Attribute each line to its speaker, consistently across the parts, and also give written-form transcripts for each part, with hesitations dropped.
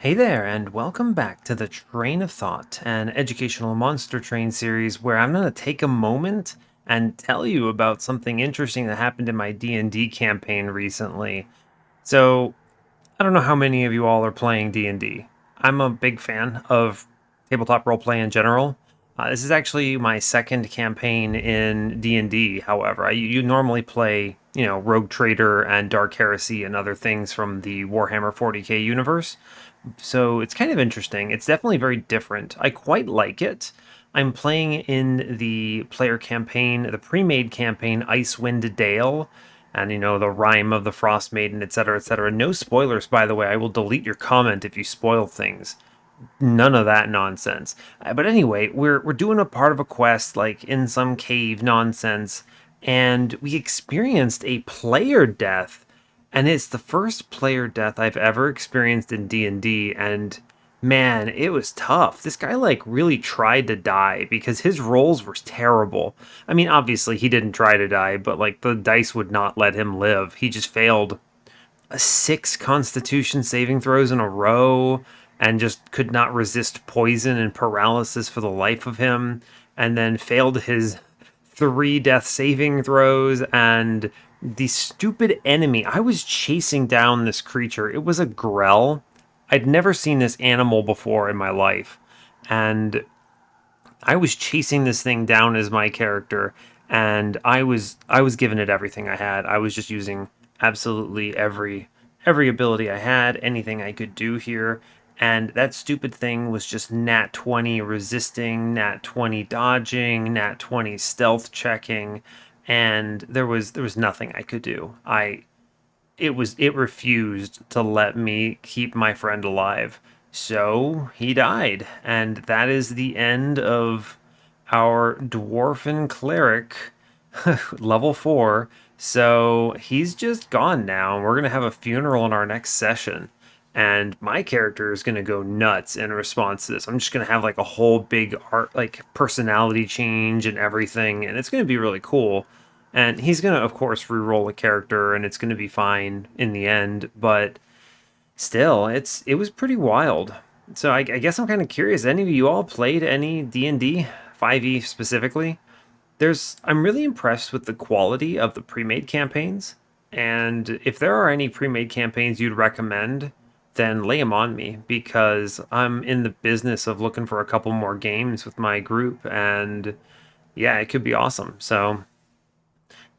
Speaker 1: Hey there, and welcome back to the Train of Thought, an educational monster train series where I'm going to take a moment and tell you about something interesting that happened in my D&D campaign recently. So, I don't know how many of you all are playing D&D. I'm a big fan of tabletop roleplay in general. This is actually my second campaign in D&D, however. You normally play, Rogue Trader and Dark Heresy and other things from the Warhammer 40k universe. So it's kind of interesting. It's definitely very different. I quite like it. I'm playing in the player campaign, the pre-made campaign, Icewind Dale, and the rhyme of the Frost Maiden, etc., etc. No spoilers, by the way. I will delete your comment if you spoil things. None of that nonsense. But anyway, we're doing a part of a quest, like in some cave nonsense, and we experienced a player death, and it's the first player death I've ever experienced in D&D, and man, it was tough. This guy like really tried to die because his rolls were terrible. I mean, obviously he didn't try to die, but like the dice would not let him live. He just failed six Constitution saving throws in a row and just could not resist poison and paralysis for the life of him, and then failed his three death saving throws. And the stupid enemy, I was chasing down this creature. It was a grell. I'd never seen this animal before in my life. And I was chasing this thing down as my character, and I was giving it everything I had. I was just using absolutely every ability I had, anything I could do here. And that stupid thing was just nat 20 resisting, nat 20 dodging, nat 20 stealth checking, and there was nothing I could do. It refused to let me keep my friend alive. So he died, and that is the end of our dwarfen cleric, level 4. So he's just gone now, and we're gonna have a funeral in our next session. And my character is gonna go nuts in response to this. I'm just gonna have like a whole big art, like personality change and everything, and it's gonna be really cool. And he's gonna, of course, re-roll a character, and it's gonna be fine in the end. But still, it was pretty wild. So I guess I'm kind of curious. Any of you all played any D&D 5e specifically? I'm really impressed with the quality of the pre-made campaigns. And if there are any pre-made campaigns you'd recommend, then lay them on me, because I'm in the business of looking for a couple more games with my group, and yeah, it could be awesome. So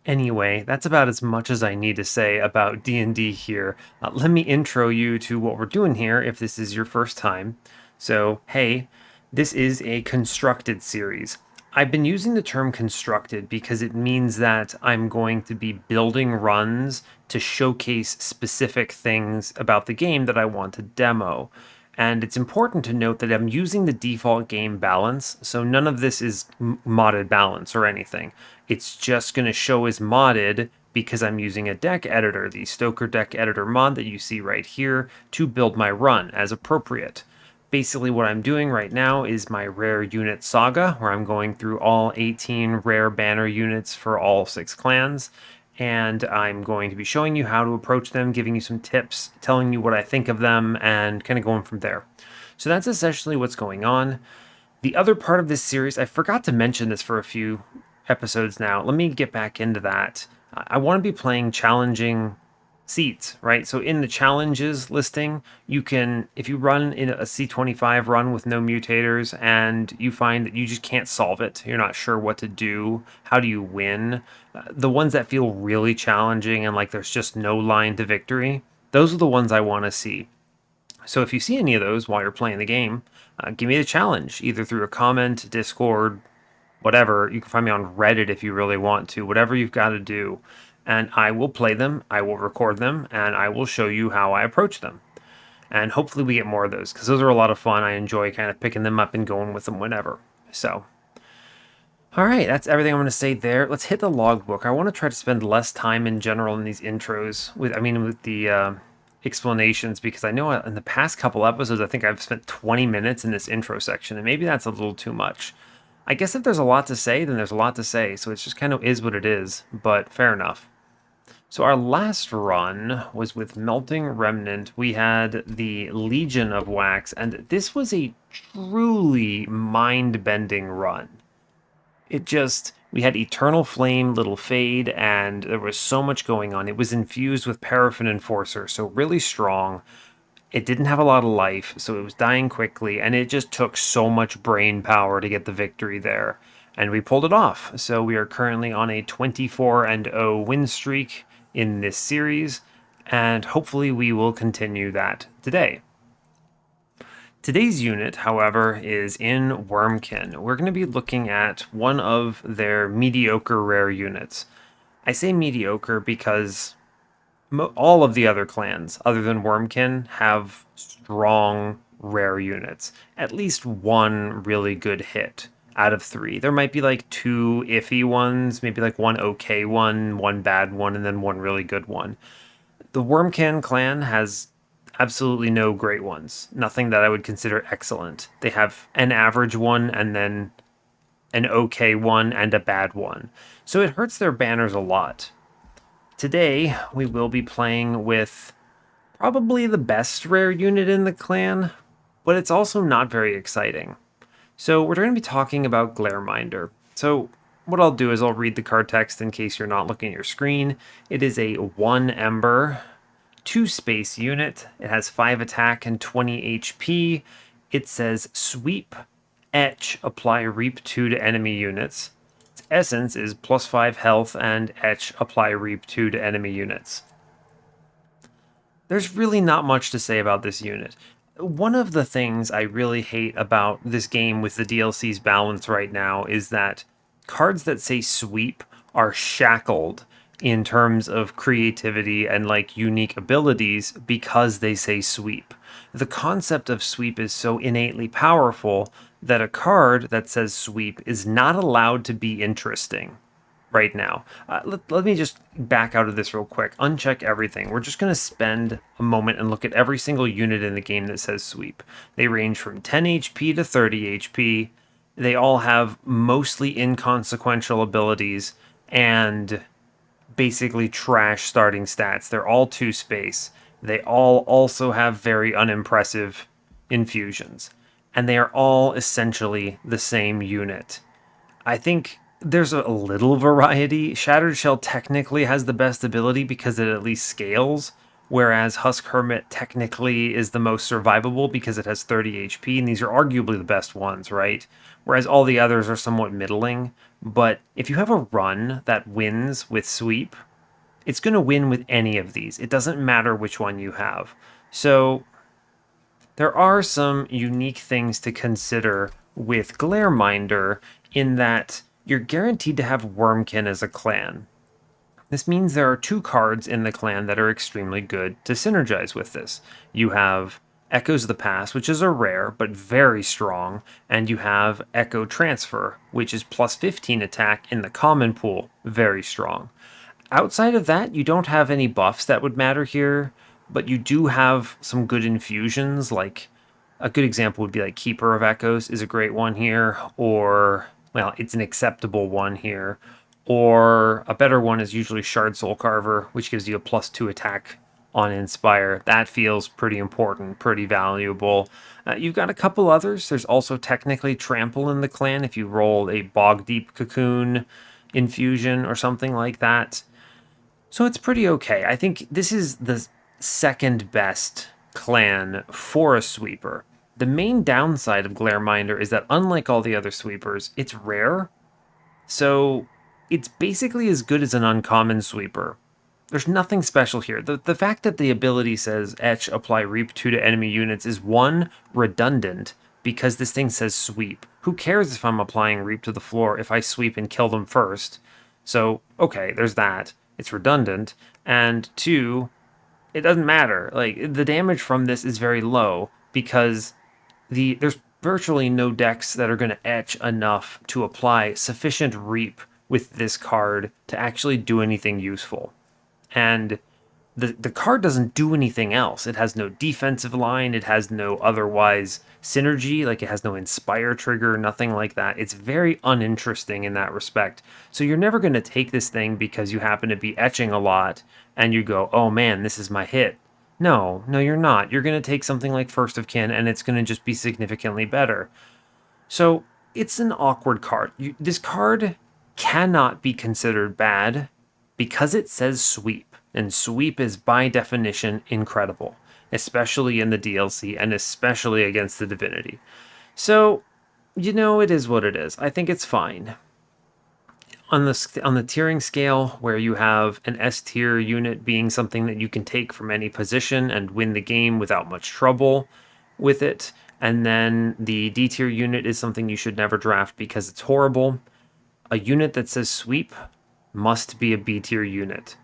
Speaker 1: anyway, that's about as much as I need to say about D&D here. Let me intro you to what we're doing here if this is your first time. So, hey, this is a constructed series. I've been using the term constructed because it means that I'm going to be building runs to showcase specific things about the game that I want to demo. And it's important to note that I'm using the default game balance, so none of this is modded balance or anything. It's just going to show as modded because I'm using a deck editor, the Stoker deck editor mod that you see right here, to build my run as appropriate. Basically what I'm doing right now is my rare unit saga, where I'm going through all 18 rare banner units for all 6 clans, and I'm going to be showing you how to approach them, giving you some tips, telling you what I think of them, and kind of going from there. So that's essentially what's going on. The other part of this series, I forgot to mention this for a few episodes now. Let me get back into that. I want to be playing challenging seats, right? So in the challenges listing, you can, if you run in a C25 run with no mutators and you find that you just can't solve it, you're not sure what to do, how do you win? The ones that feel really challenging and like there's just no line to victory, those are the ones I want to see. So if you see any of those while you're playing the game, give me the challenge, either through a comment, Discord, whatever. You can find me on Reddit if you really want to, whatever you've got to do. And I will play them, I will record them, and I will show you how I approach them. And hopefully we get more of those, because those are a lot of fun. I enjoy kind of picking them up and going with them whenever. So, all right, that's everything I'm going to say there. Let's hit the logbook. I want to try to spend less time in general in these intros, with the explanations, because I know in the past couple episodes, I think I've spent 20 minutes in this intro section, and maybe that's a little too much. I guess if there's a lot to say, then there's a lot to say, so it just kind of is what it is, but fair enough. So our last run was with Melting Remnant. We had the Legion of Wax, and this was a truly mind-bending run. We had Eternal Flame, Little Fade, and there was so much going on. It was infused with Paraffin Enforcer, so really strong. It didn't have a lot of life, so it was dying quickly, and it just took so much brain power to get the victory there. And we pulled it off. So we are currently on a 24-0 win streak in this series, and hopefully we will continue that today. Today's unit, however, is in Wurmkin. We're going to be looking at one of their mediocre rare units. I say mediocre because all of the other clans, other than Wurmkin, have strong rare units. At least one really good hit out of three. There might be like two iffy ones, maybe like one okay one bad one, and then one really good one. The Wurmkin clan has absolutely no great ones. Nothing that I would consider excellent. They have an average one and then an okay one and a bad one. So it hurts their banners a lot. Today, we will be playing with probably the best rare unit in the clan, but it's also not very exciting. So we're going to be talking about Glareminder. So what I'll do is I'll read the card text in case you're not looking at your screen. It is a 1 Ember, 2 space unit. It has 5 attack and 20 HP. It says Sweep, Etch, apply Reap 2 to enemy units. Its essence is +5 health and Etch, apply Reap 2 to enemy units. There's really not much to say about this unit. One of the things I really hate about this game with the DLC's balance right now is that cards that say sweep are shackled in terms of creativity and like unique abilities because they say sweep. The concept of sweep is so innately powerful that a card that says sweep is not allowed to be interesting right now. Let me just back out of this real quick, uncheck everything. We're just going to spend a moment and look at every single unit in the game that says sweep. They range from 10 HP to 30 HP. They all have mostly inconsequential abilities and basically trash starting stats. They're all 2 space. They all also have very unimpressive infusions. And they are all essentially the same unit. I think there's a little variety. Shattered Shell technically has the best ability because it at least scales, whereas Husk Hermit technically is the most survivable because it has 30 HP, and these are arguably the best ones, right? Whereas all the others are somewhat middling. But if you have a run that wins with Sweep, it's going to win with any of these. It doesn't matter which one you have. So there are some unique things to consider with Glareminder in that you're guaranteed to have Wurmkin as a clan. This means there are 2 cards in the clan that are extremely good to synergize with this. You have Echoes of the Past, which is a rare but very strong, and you have Echo Transfer, which is +15 attack in the common pool, very strong. Outside of that, you don't have any buffs that would matter here, but you do have some good infusions, like a good example would be like Keeper of Echoes is a great one here, or, well, it's an acceptable one here. Or a better one is usually Shard Soul Carver, which gives you a +2 attack on Inspire. That feels pretty important, pretty valuable. You've got a couple others. There's also technically Trample in the clan if you roll a Bog Deep Cocoon infusion or something like that. So it's pretty okay. I think this is the second best clan for a sweeper. The main downside of Glareminder is that unlike all the other sweepers, it's rare. So it's basically as good as an uncommon sweeper. There's nothing special here. The fact that the ability says Etch, apply Reap 2 to enemy units is one, redundant, because this thing says sweep. Who cares if I'm applying Reap to the floor if I sweep and kill them first? So, okay, there's that. It's redundant. And 2, it doesn't matter. Like, the damage from this is very low because there's virtually no decks that are going to etch enough to apply sufficient Reap with this card to actually do anything useful. And the card doesn't do anything else. It has no defensive line. It has no otherwise synergy. Like, it has no inspire trigger, nothing like that. It's very uninteresting in that respect. So you're never going to take this thing because you happen to be etching a lot and you go, oh man, this is my hit. No, you're not. You're going to take something like First of Kin and it's going to just be significantly better. So it's an awkward card. This card cannot be considered bad because it says sweep, and sweep is by definition incredible, especially in the DLC and especially against the Divinity. So, it is what it is. I think it's fine. On the tiering scale, where you have an S tier unit being something that you can take from any position and win the game without much trouble with it, and then the D tier unit is something you should never draft because it's horrible. A unit that says sweep must be a B tier unit.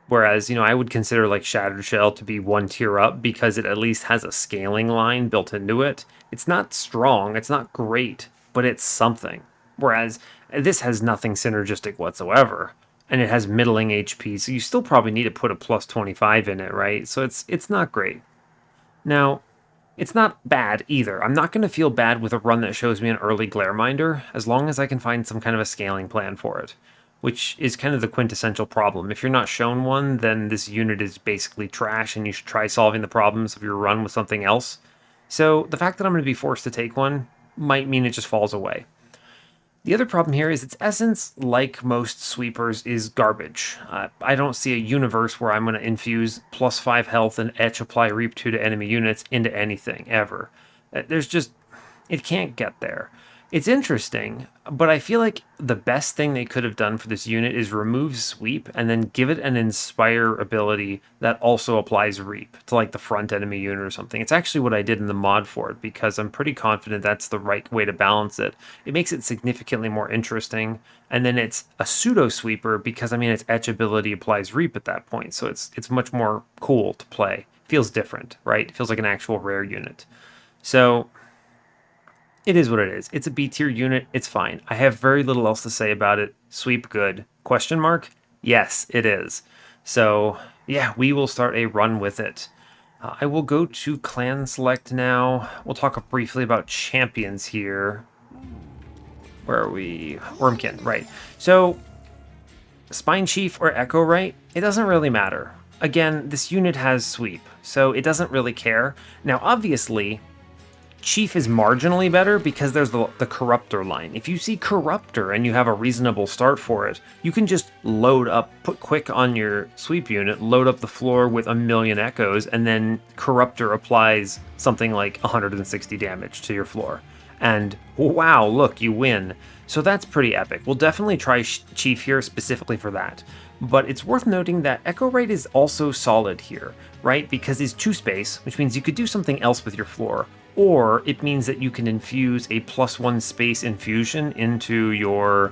Speaker 1: Whereas, I would consider like Shattered Shell to be one tier up because it at least has a scaling line built into it. It's not strong, it's not great, but it's something. Whereas this has nothing synergistic whatsoever, and it has middling HP, so you still probably need to put a plus 25 in it, right? So it's not great. Now, it's not bad either. I'm not going to feel bad with a run that shows me an early Glareminder, as long as I can find some kind of a scaling plan for it, which is kind of the quintessential problem. If you're not shown one, then this unit is basically trash, and you should try solving the problems of your run with something else. So the fact that I'm going to be forced to take one might mean it just falls away. The other problem here is its essence, like most sweepers, is garbage. I don't see a universe where I'm going to infuse plus 5 health and etch apply reap 2 to enemy units into anything, ever. It can't get there. It's interesting, but I feel like the best thing they could have done for this unit is remove sweep and then give it an inspire ability that also applies reap to like the front enemy unit or something. It's actually what I did in the mod for it because I'm pretty confident that's the right way to balance it. It makes it significantly more interesting, and then it's a pseudo sweeper because its etch ability applies reap at that point, so it's much more cool to play. Feels different, right? It feels like an actual rare unit. So it is what it is. It's a B tier unit. It's fine. I have very little else to say about it. Sweep good? Question mark? Yes, it is. So yeah, we will start a run with it. I will go to clan select now. We'll talk briefly about champions here. Where are we? Wurmkin, right. So Spine Chief or Echo Right, it doesn't really matter. Again, this unit has sweep, so it doesn't really care. Now, obviously, Chief is marginally better because there's the Corruptor line. If you see Corruptor and you have a reasonable start for it, you can just load up, put quick on your sweep unit, load up the floor with a million echoes, and then Corruptor applies something like 160 damage to your floor. And wow, look, you win. So that's pretty epic. We'll definitely try Chief here specifically for that. But it's worth noting that Echo Right is also solid here, right? Because it's 2-space, which means you could do something else with your floor. Or it means that you can infuse a +1 space infusion into your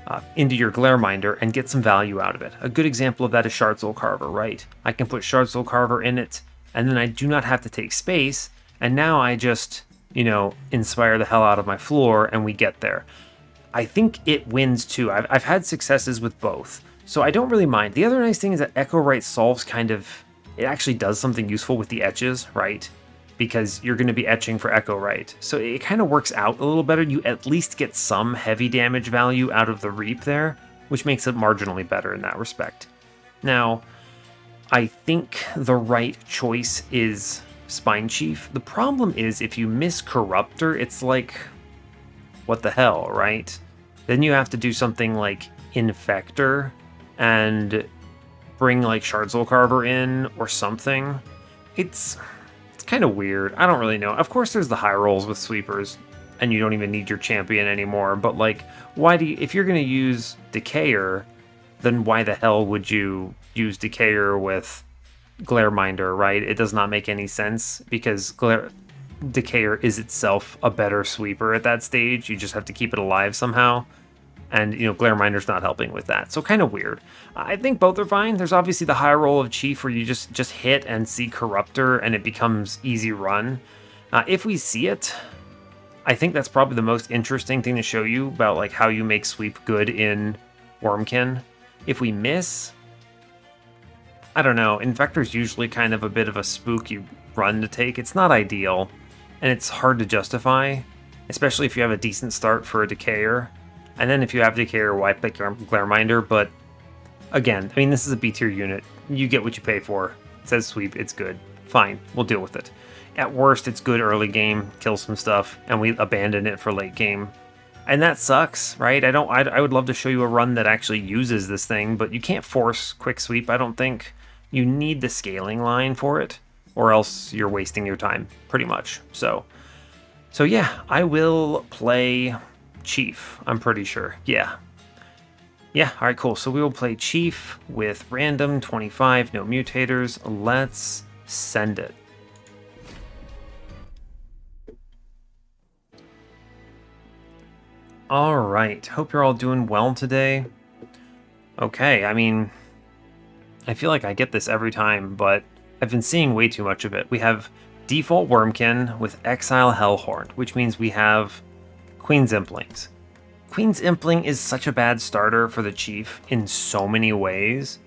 Speaker 1: Glareminder and get some value out of it. A good example of that is Shard Soul Carver, right? I can put Shard Soul Carver in it, and then I do not have to take space, and now I just, inspire the hell out of my floor, and we get there. I think it wins too. I've had successes with both, so I don't really mind. The other nice thing is that Echo Right solves it actually does something useful with the etches, right? Because you're going to be etching for Echo Right. So it kind of works out a little better. You at least get some heavy damage value out of the Reap there, which makes it marginally better in that respect. Now, I think the right choice is Spine Chief. The problem is if you miss Corruptor, it's like, what the hell, right? Then you have to do something like Infector and bring like Shard Soul Carver in or something. It's kind of weird. I don't really know. Of course, there's the high rolls with sweepers, and you don't even need your champion anymore. But like, if you're going to use Decayer, then why the hell would you use Decayer with Glareminder, right? It does not make any sense because Decayer is itself a better sweeper at that stage. You just have to keep it alive somehow. And, Glareminder's not helping with that. So kind of weird. I think both are fine. There's obviously the high roll of Chief where you just hit and see Corruptor and it becomes easy run. If we see it, I think that's probably the most interesting thing to show you about like how you make sweep good in Wurmkin. If we miss, I don't know, Infector's usually kind of a bit of a spooky run to take. It's not ideal, and it's hard to justify, especially if you have a decent start for a Decayer. And then if you have Decayer, why pick Glareminder? But again, I mean, this is a B tier unit. You get what you pay for. It says sweep, it's good. Fine, we'll deal with it. At worst, it's good early game, kill some stuff, and we abandon it for late game. And that sucks, right? I would love to show you a run that actually uses this thing, but you can't force quick sweep, I don't think. You need the scaling line for it, or else you're wasting your time, pretty much. So yeah, I will play Chief, I'm pretty sure. Yeah, alright, cool. So we will play Chief with random 25, no mutators. Let's send it. Alright, hope you're all doing well today. Okay, I mean, I feel like I get this every time, but I've been seeing way too much of it. We have default Wurmkin with Exile Hellhorned, which means we have Queen's Implings. Queen's Impling is such a bad starter for the Chief in so many ways.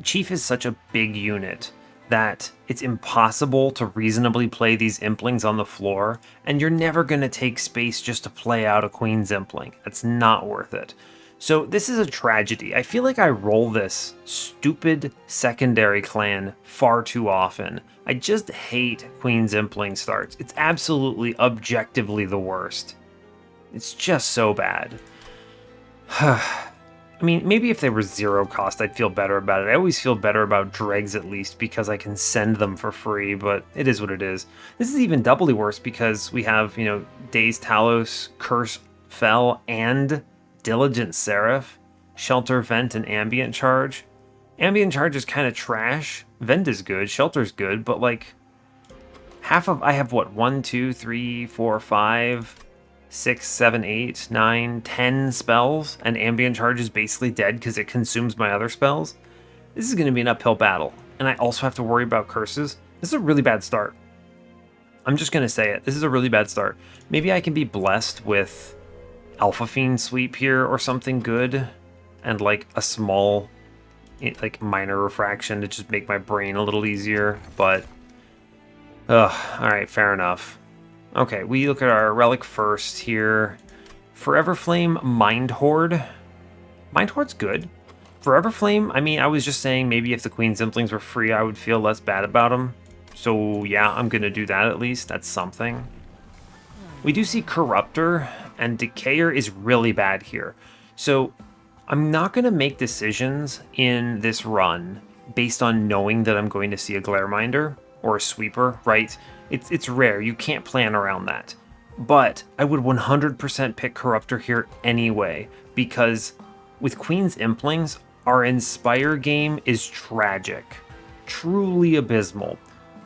Speaker 1: Chief is such a big unit that it's impossible to reasonably play these Implings on the floor, and you're never going to take space just to play out a Queen's Impling. That's not worth it. So this is a tragedy. I feel like I roll this stupid secondary clan far too often. I just hate Queen's Impling starts. It's absolutely, objectively the worst. It's just so bad. I mean, maybe if they were 0 cost, I'd feel better about it. I always feel better about dregs at least because I can send them for free, but it is what it is. This is even doubly worse because we have, Dazed Talos, Curse Fell, and Diligent Seraph, Shelter, Vent, and Ambient Charge. Ambient Charge is kind of trash. Vent is good, Shelter's good, but like, I have what, 1, 2, 3, 4, 5... 6, 7, 8, 9, 10 spells, and Ambient Charge is basically dead because it consumes my other spells. This is going to be an uphill battle, and I also have to worry about curses. This is a really bad start. I'm just going to say it. This is a really bad start. Maybe I can be blessed with Alpha Fiend Sweep here or something good, and like a small, like minor refraction to just make my brain a little easier, but alright, fair enough. Okay, we look at our relic first here. Forever Flame, Mind Horde. Mind Horde's good. Forever Flame, I mean, I was just saying maybe if the Queen's Implings were free, I would feel less bad about them. So yeah, I'm gonna do that at least. That's something. We do see Corruptor, and Decayer is really bad here. So I'm not gonna make decisions in this run based on knowing that I'm going to see a Glareminder or a Sweeper, right? It's rare, you can't plan around that. But I would 100% pick Corruptor here anyway, because with Queen's Implings, our Inspire game is tragic. Truly abysmal.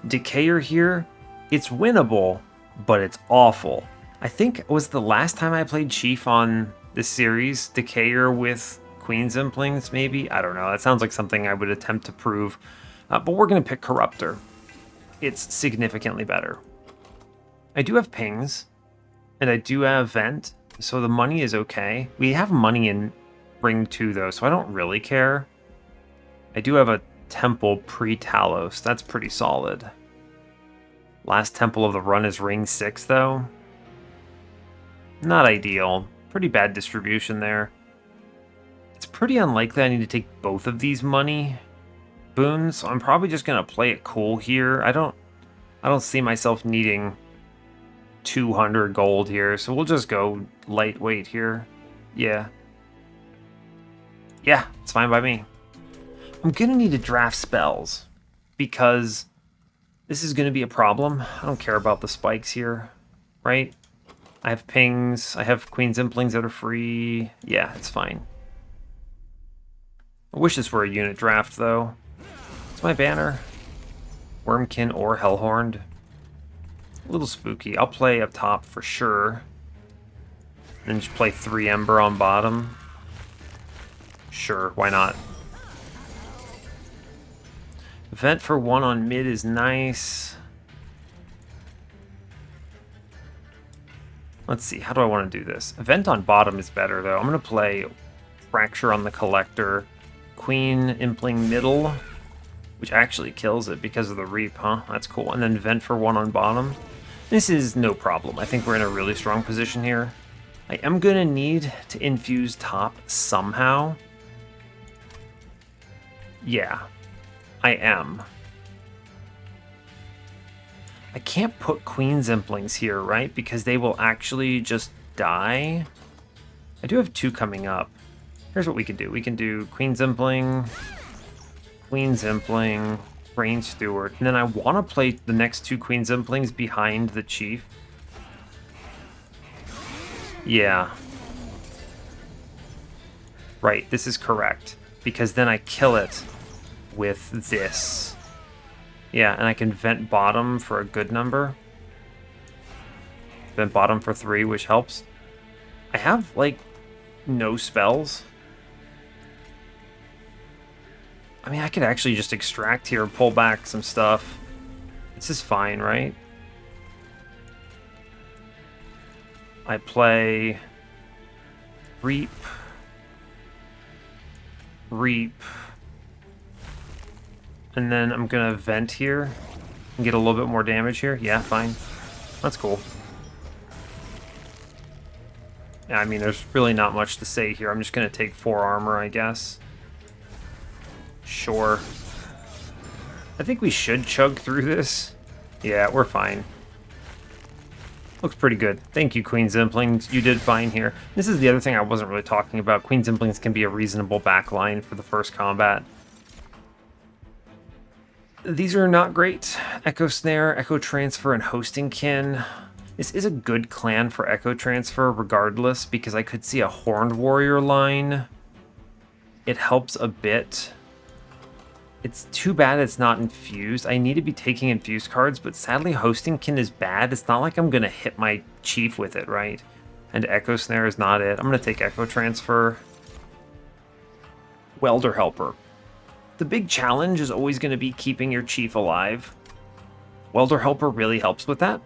Speaker 1: Decayer here, it's winnable, but it's awful. I think it was the last time I played Chief on this series, Decayer with Queen's Implings, maybe? I don't know, that sounds like something I would attempt to prove. But we're going to pick Corruptor. It's significantly better. I do have pings, and I do have vent, so the money is okay. We have money in ring 2 though, so I don't really care. I do have a temple pre-Talos, that's pretty solid. Last temple of the run is ring 6 though. Not ideal, pretty bad distribution there. It's pretty unlikely I need to take both of these money boons, so I'm probably just gonna play it cool here. I don't see myself needing 200 gold here, so we'll just go lightweight here. Yeah, it's fine by me. I'm gonna need to draft spells because this is gonna be a problem. I don't care about the spikes here, right? I have pings, I have Queen's Implings that are free. Yeah, it's fine. I wish this were a unit draft though. What's my banner? Wurmkin or Hellhorned. A little spooky. I'll play up top for sure. Then just play 3 Ember on bottom. Sure, why not? Vent for 1 on mid is nice. Let's see, how do I want to do this? Vent on bottom is better though. I'm going to play Fracture on the Collector. Queen Impling middle. which actually kills it because of the Reap, huh? That's cool. And then Vent for 1 on bottom. This is no problem. I think we're in a really strong position here. I am going to need to infuse top somehow. Yeah, I am. I can't put Queen Zimplings here, right? Because they will actually just die. I do have 2 coming up. Here's what we can do. We can do Queen Zimpling, Brain Steward, and then I want to play the next 2 Queen Zimplings behind the Chief. Yeah. Right, this is correct. Because then I kill it with this. Yeah, and I can vent bottom for a good number. Vent bottom for 3, which helps. I have, like, no spells. I mean, I could actually just extract here and pull back some stuff. This is fine, right? I play Reap. And then I'm gonna vent here and get a little bit more damage here. Yeah, fine. That's cool. Yeah, I mean, there's really not much to say here. I'm just gonna take 4 armor, I guess. Sure. I think we should chug through this. Yeah, we're fine. Looks pretty good. Thank you, Queen Zimplings. You did fine here. This is the other thing I wasn't really talking about. Queen Zimplings can be a reasonable backline for the first combat. These are not great. Echo Snare, Echo Transfer, and Hosting Kin. This is a good clan for Echo Transfer regardless, because I could see a Horned Warrior line. It helps a bit. It's too bad it's not infused. I need to be taking infused cards, but sadly Hosting Kin is bad. It's not like I'm going to hit my Chief with it, right? And Echo Snare is not it. I'm going to take Echo Transfer. Welder Helper. The big challenge is always going to be keeping your Chief alive. Welder Helper really helps with that,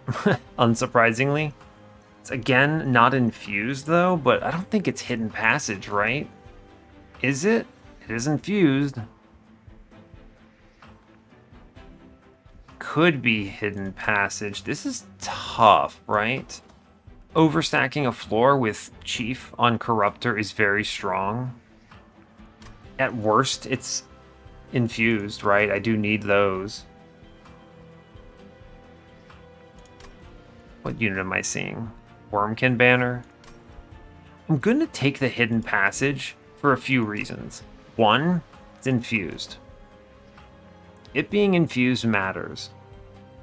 Speaker 1: unsurprisingly. It's, again, not infused, though, but I don't think it's Hidden Passage, right? Is it? It is infused. Could be Hidden Passage. This is tough, right? Overstacking a floor with Chief on Corruptor is very strong. At worst, it's infused, right? I do need those. What unit am I seeing? Wurmkin banner? I'm going to take the Hidden Passage for a few reasons. One, it's infused. It being infused matters.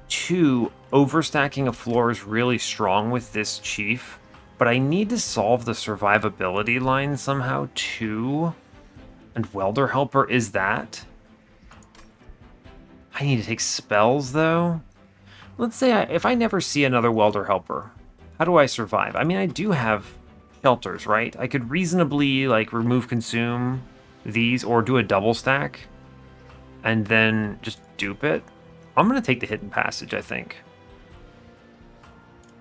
Speaker 1: 2, overstacking a floor is really strong with this Chief, but I need to solve the survivability line somehow too. And Welder Helper is that. I need to take spells though. Let's say if I never see another Welder Helper, how do I survive? I mean, I do have shelters, right? I could reasonably like remove consume these or do a double stack and then just dupe it. I'm going to take the Hidden Passage, I think.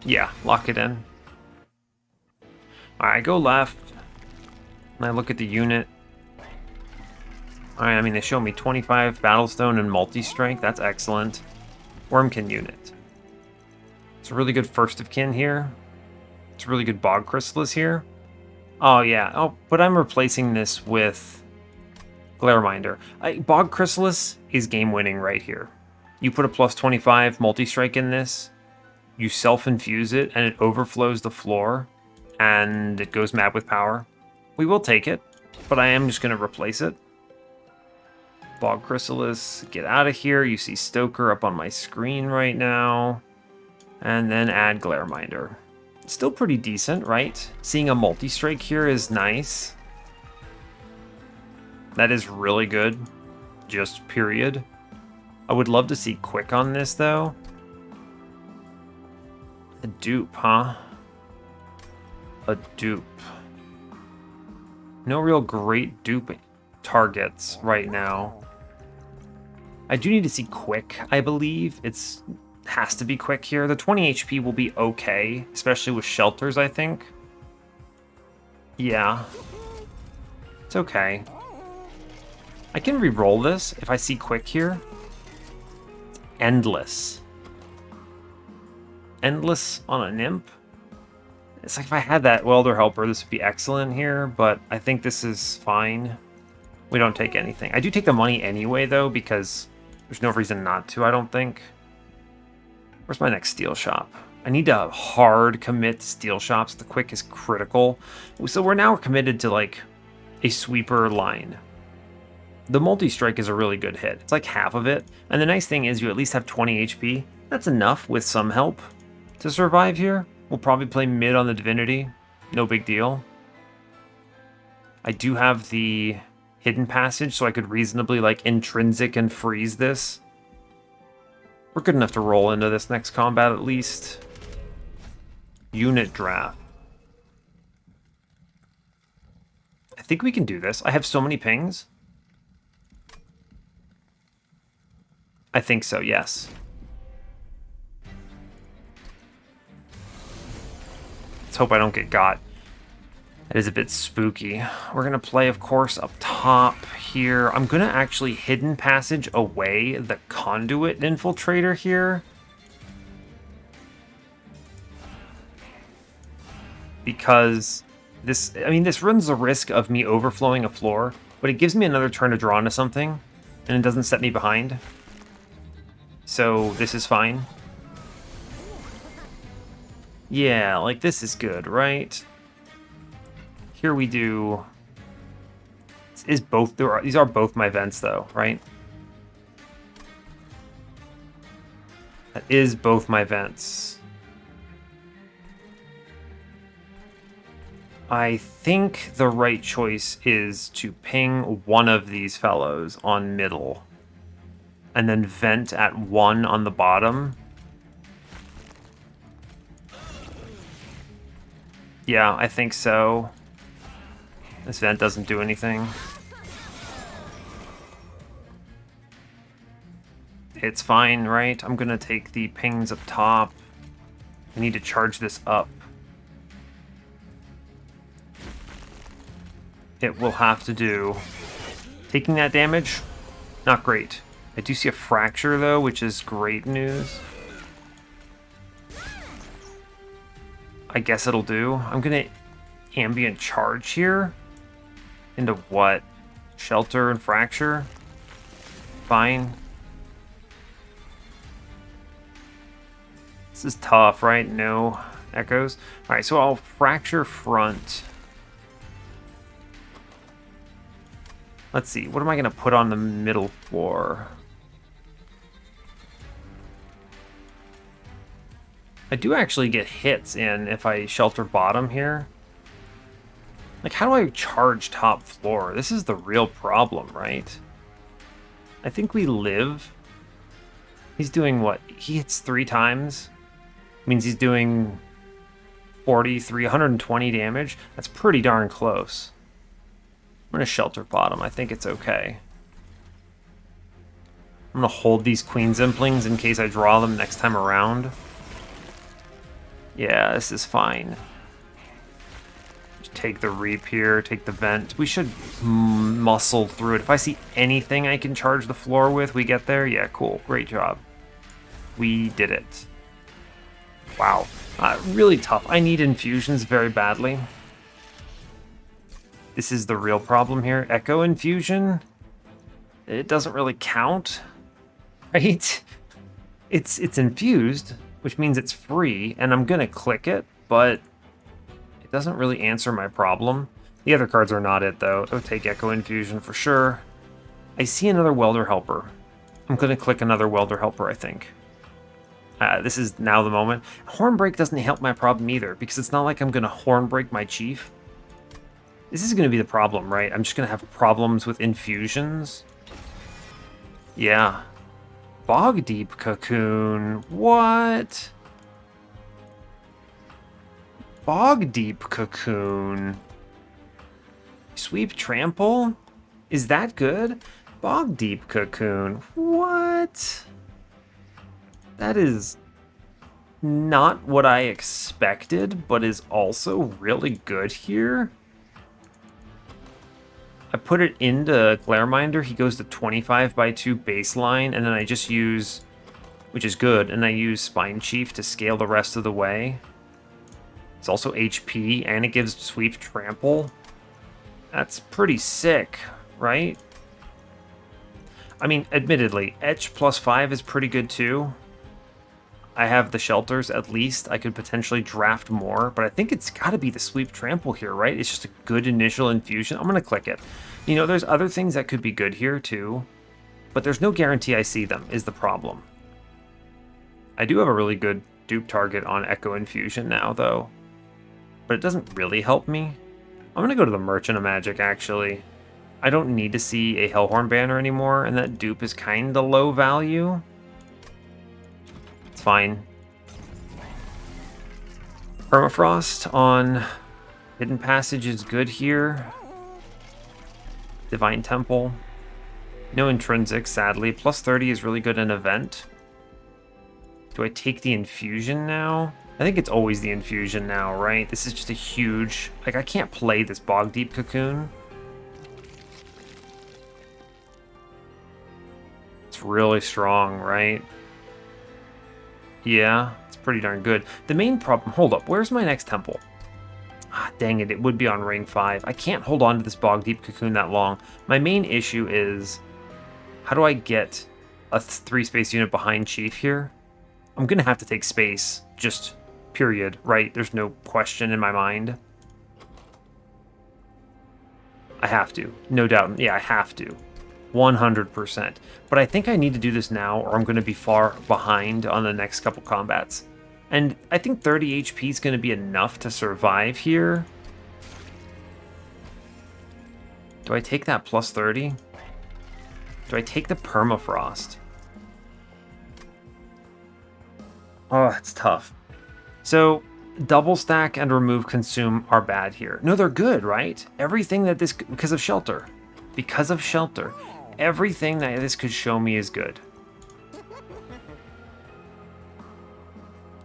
Speaker 1: Yeah, lock it in. Alright, I go left. And I look at the unit. Alright, I mean, they show me 25 Battlestone and multi-strength. That's excellent. Wurmkin unit. It's a really good First of Kin here. It's a really good Bog Chrysalis here. Oh, yeah. Oh, but I'm replacing this with Glareminder. Bog Chrysalis is game-winning right here. You put a plus 25 multi-strike in this, you self-infuse it, and it overflows the floor, and it goes mad with power. We will take it, but I am just going to replace it. Bog Chrysalis, get out of here. You see Stoker up on my screen right now. And then add Glareminder. Still pretty decent, right? Seeing a multi-strike here is nice. That is really good. Just period. I would love to see quick on this, though. A dupe, huh? A dupe. No real great dupe targets right now. I do need to see quick, I believe. It's has to be quick here. The 20 HP will be okay, especially with shelters, I think. Yeah. It's okay. I can re-roll this if I see quick here. Endless. Endless on a nymph? It's like if I had that welder helper, this would be excellent here, but I think this is fine. We don't take anything. I do take the money anyway, though, because there's no reason not to, I don't think. Where's my next steel shop? I need to hard commit to steel shops. The quick is critical. So we're now committed to, like, a sweeper line. The multi-strike is a really good hit. It's like half of it. And the nice thing is you at least have 20 HP. That's enough with some help to survive here. We'll probably play mid on the Divinity. No big deal. I do have the hidden passage, so I could reasonably, like, intrinsic and freeze this. We're good enough to roll into this next combat at least. Unit draft. I think we can do this. I have so many pings. I think so, yes. Let's hope I don't get got. That is a bit spooky. We're going to play, of course, up top here. I'm going to actually hidden passage away the conduit infiltrator here. Because this, I mean, this runs the risk of me overflowing a floor, but it gives me another turn to draw into something, and it doesn't set me behind. So this is fine. Yeah, like this is good, right? Here we do. These are both my vents, though, right? That is both my vents. I think the right choice is to ping one of these fellows on middle, and then vent at one on the bottom. Yeah, I think so. This vent doesn't do anything. It's fine, right? I'm gonna take the pings up top. I need to charge this up. It will have to do. Taking that damage, not great. I do see a fracture, though, which is great news. I guess it'll do. I'm gonna ambient charge here. Into what? Shelter and fracture? Fine. This is tough, right? No echoes. Alright, so I'll fracture front. Let's see, what am I going to put on the middle floor? I do actually get hits in if I shelter bottom here. Like, how do I charge top floor? This is the real problem, right? I think we live. He's doing what? He hits 3 times. Means he's doing 120 damage. That's pretty darn close. I'm going to shelter bottom. I think it's okay. I'm going to hold these Queen Zimplings in case I draw them next time around. Yeah, this is fine. Just take the Reap here, take the Vent. We should muscle through it. If I see anything I can charge the floor with, we get there. Yeah, cool. Great job. We did it. Wow. Really tough. I need infusions very badly. This is the real problem here. Echo infusion? It doesn't really count, right? It's infused, which means it's free, and I'm gonna click it, but it doesn't really answer my problem. The other cards are not it, though. I'll take Echo Infusion for sure. I see another Welder Helper. I'm gonna click another Welder Helper, I think. This is now the moment. Hornbreak doesn't help my problem either, because it's not like I'm gonna Hornbreak my Chief. This is gonna be the problem, right? I'm just gonna have problems with infusions. Yeah. Bog Deep Cocoon. What? Bog Deep Cocoon. Sweep Trample? Is that good? Bog Deep Cocoon. What? That is not what I expected, but is also really good here. I put it into Glareminder, he goes to 25 by 2 baseline, and then I just use, which is good, and I use Spine Chief to scale the rest of the way. It's also HP, and it gives Sweep Trample. That's pretty sick, right? I mean, admittedly, Etch +5 is pretty good too. I have the shelters, at least. I could potentially draft more, but I think it's got to be the Sweep Trample here, right? It's just a good initial infusion. I'm going to click it. You know, there's other things that could be good here too, but there's no guarantee I see them, is the problem. I do have a really good dupe target on Echo Infusion now, though, but it doesn't really help me. I'm going to go to the Merchant of Magic, actually. I don't need to see a Hellhorn banner anymore, and that dupe is kind of low value. It's fine. Permafrost on Hidden Passage is good here. Divine Temple. No intrinsic, sadly. +30 is really good in event. Do I take the infusion now? I think it's always the infusion now, right? This is just a huge... Like, I can't play this Bog Deep Cocoon. It's really strong, right? Yeah, it's pretty darn good. The main problem... Hold up, where's my next temple? Ah, dang it, it would be on Ring 5. I can't hold on to this Bog Deep Cocoon that long. My main issue is... How do I get a 3-space unit behind Chief here? I'm going to have to take space, just period, right? There's no question in my mind. I have to, no doubt. Yeah, I have to. 100%. But I think I need to do this now or I'm going to be far behind on the next couple combats. And I think 30 HP is going to be enough to survive here. Do I take that +30? Do I take the Permafrost? Oh, it's tough. So, double stack and remove consume are bad here. No, they're good, right? Everything that this... Because of shelter. Because of shelter. Everything that this could show me is good.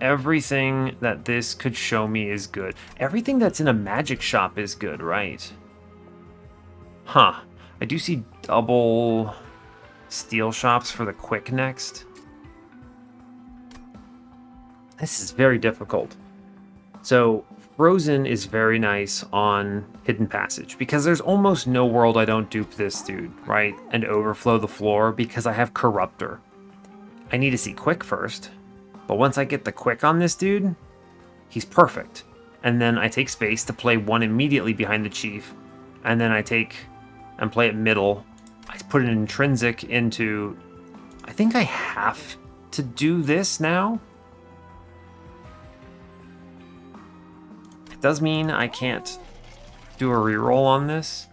Speaker 1: Everything that this could show me is good. Everything that's in a magic shop is good, right? Huh. I do see double steel shops for the quick next. This is very difficult. So, Frozen is very nice on Hidden Passage, because there's almost no world I don't dupe this dude, right? And overflow the floor, because I have Corruptor. I need to see Quick first, but once I get the Quick on this dude, he's perfect. And then I take space to play one immediately behind the Chief, and then I take and play it middle. I put an Intrinsic into... I think I have to do this now. Does mean I can't do a reroll on this,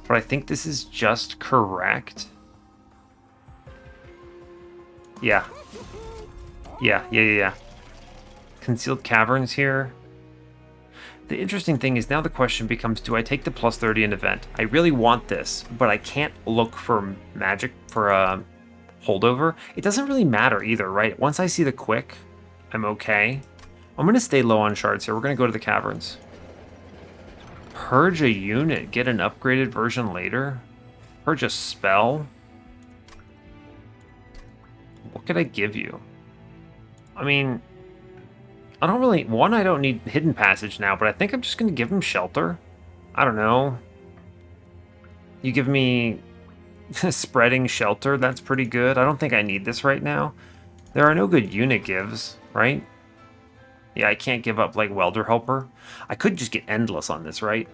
Speaker 1: but I think this is just correct. Yeah. Concealed Caverns here. The interesting thing is now the question becomes, do I take the +30 in event? I really want this, but I can't look for magic for a holdover. It doesn't really matter either, right? Once I see the quick, I'm okay. I'm going to stay low on shards here. We're going to go to the caverns. Purge a unit. Get an upgraded version later. Purge a spell. What could I give you? I mean, I don't really... One, I don't need Hidden Passage now, but I think I'm just going to give him Shelter. I don't know. You give me Spreading Shelter. That's pretty good. I don't think I need this right now. There are no good unit gives, right? Yeah, I can't give up, like, Welder Helper. I could just get Endless on this, right?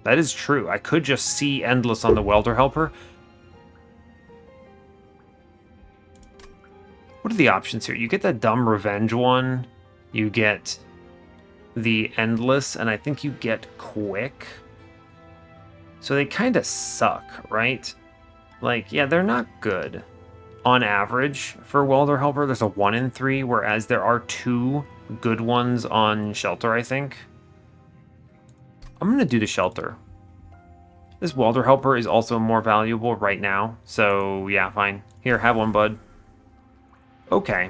Speaker 1: That is true. I could just see Endless on the Welder Helper. What are the options here? You get that dumb Revenge one. You get the Endless, and I think you get Quick. So they kind of suck, right? Like, yeah, they're not good. On average, for Welder Helper, there's a 1 in 3, whereas there are 2 good ones on Shelter, I think. I'm going to do the Shelter. This Welder Helper is also more valuable right now, so yeah, fine. Here, have one, bud. Okay.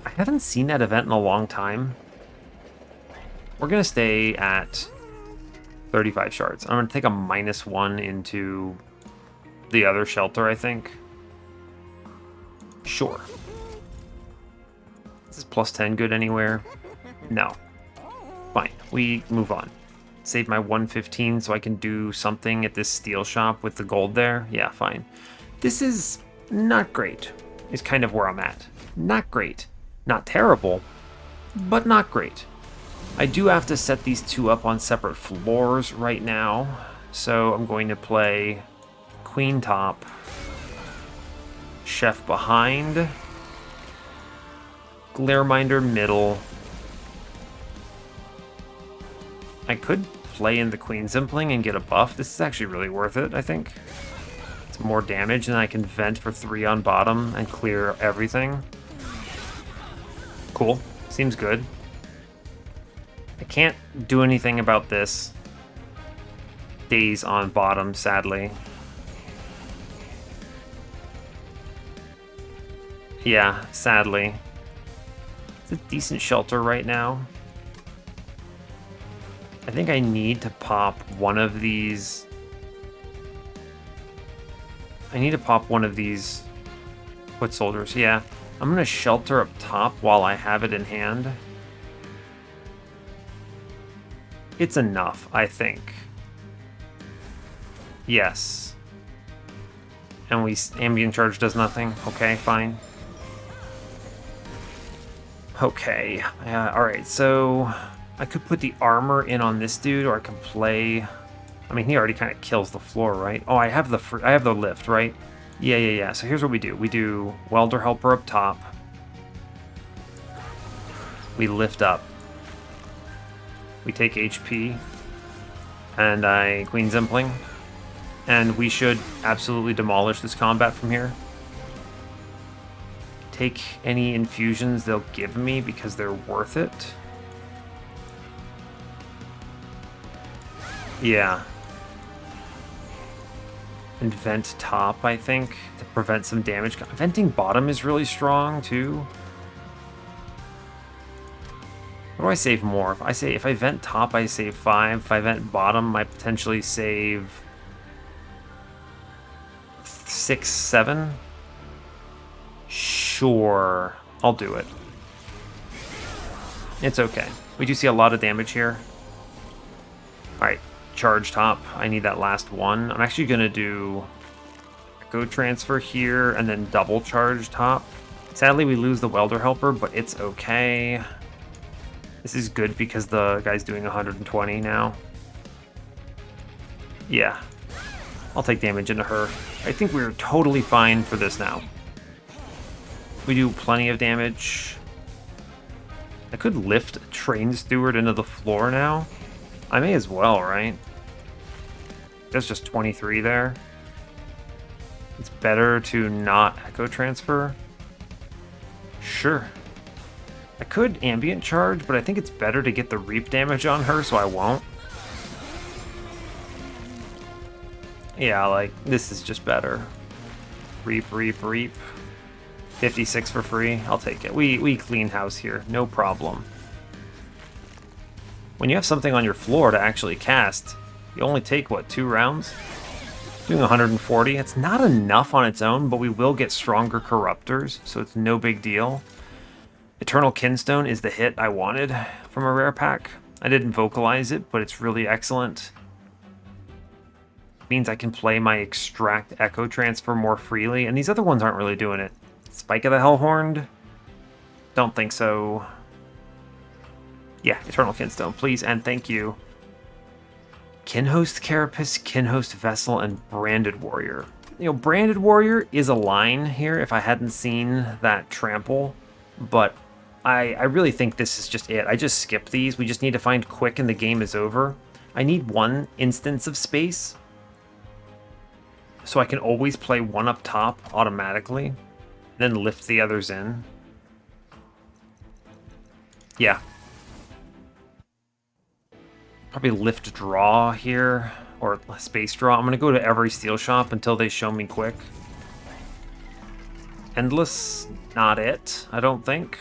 Speaker 1: I haven't seen that event in a long time. We're going to stay at 35 shards. I'm going to take a -1 into the other shelter, I think. Sure. Is this +10 good anywhere? No. Fine. We move on. Save my 115 so I can do something at this steel shop with the gold there. Yeah, fine. This is not great, is kind of where I'm at. Not great. Not terrible, but not great. I do have to set these two up on separate floors right now, so I'm going to play Queen top, Chef behind, Glareminder middle. I could play in the Queen Zimpling and get a buff. This is actually really worth it, I think. It's more damage, and I can vent for 3 on bottom and clear everything. Cool. Seems good. I can't do anything about this. Days on bottom, sadly. Yeah, sadly. It's a decent shelter right now. I think I need to pop one of these. I need to pop one of these foot soldiers. Yeah, I'm going to shelter up top while I have it in hand. It's enough, I think. Yes. And ambient charge does nothing. Okay, fine. Okay. Alright, so I could put the armor in on this dude, or I can play. I mean, he already kind of kills the floor, right? Oh, I have the lift, right? Yeah. So here's what we do. We do Welder Helper up top. We lift up. We take HP. And I Queen Zimpling. And we should absolutely demolish this combat from here. Take any infusions they'll give me because they're worth it. Yeah. And vent top, I think, to prevent some damage. Venting bottom is really strong, too. What do I save more? If I vent top, I save 5. If I vent bottom, I potentially save 6, 7. Sure. I'll do it. It's okay. We do see a lot of damage here. Alright. Charge top. I need that last one. I'm actually going to do Echo Transfer here and then double charge top. Sadly, we lose the Welder Helper, but it's okay. This is good because the guy's doing 120 now. Yeah. I'll take damage into her. I think we're totally fine for this now. We do plenty of damage. I could lift a Train Steward into the floor now. I may as well, right? There's just 23 there. It's better to not Echo Transfer. Sure. I could Ambient Charge, but I think it's better to get the Reap damage on her, so I won't. Yeah, like, this is just better. Reap, reap, reap. 56 for free. I'll take it. We clean house here. No problem. When you have something on your floor to actually cast, you only take, what, 2 rounds? Doing 140. It's not enough on its own, but we will get stronger Corruptors, so it's no big deal. Eternal Kinstone is the hit I wanted from a rare pack. I didn't vocalize it, but it's really excellent. It means I can play my Extract Echo Transfer more freely, and these other ones aren't really doing it. Spike of the Hellhorned? Don't think so. Yeah, Eternal Kinstone, please, and thank you. Kinhost Carapace, Kinhost Vessel, and Branded Warrior. You know, Branded Warrior is a line here if I hadn't seen that trample, but I really think this is just it. I just skip these. We just need to find quick and the game is over. I need 1 instance of space, so I can always play 1 up top automatically, then lift the others in. Yeah. Probably lift draw here, or space draw. I'm going to go to every steel shop until they show me quick. Endless, not it, I don't think.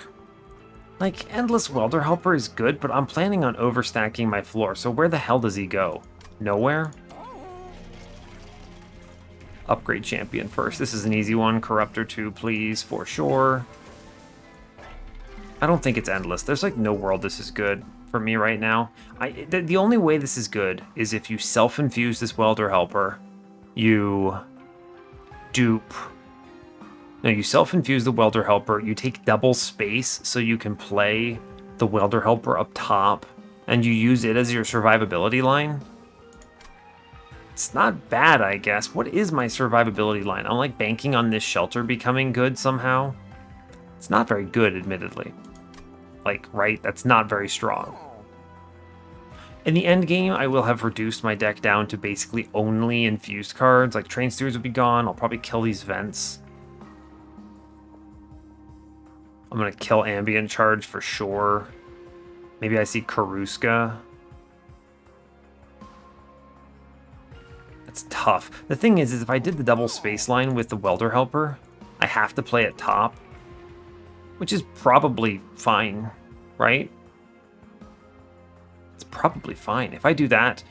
Speaker 1: Like, Endless Welder Helper is good, but I'm planning on overstacking my floor, so where the hell does he go? Nowhere? Upgrade champion first. This is an easy one. Corruptor 2, please, for sure. I don't think it's endless. There's like no world this is good for me right now. The only way this is good is if you self-infuse this Welder Helper, you dupe. No, you self-infuse the Welder Helper, you take double space so you can play the Welder Helper up top, and you use it as your survivability line. It's not bad, I guess. What is my survivability line? I'm like banking on this shelter becoming good somehow. It's not very good, admittedly. Like, right? That's not very strong. In the end game, I will have reduced my deck down to basically only infused cards. Like, Train Steers will be gone. I'll probably kill these Vents. I'm going to kill Ambient Charge for sure. Maybe I see Karuska. It's tough. The thing is if I did the double space line with the Welder Helper, I have to play at top, which is probably fine, right? It's probably fine. If I do that,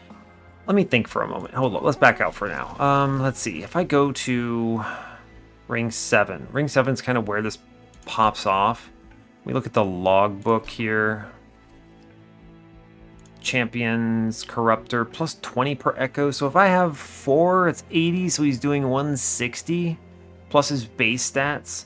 Speaker 1: let me think for a moment. Hold on, let's back out for now. Let's see. If I go to Ring 7. Ring 7 is kind of where this pops off. We look at the logbook here. Champions, Corruptor, plus 20 per echo. So if I have 4, it's 80, so he's doing 160, plus his base stats.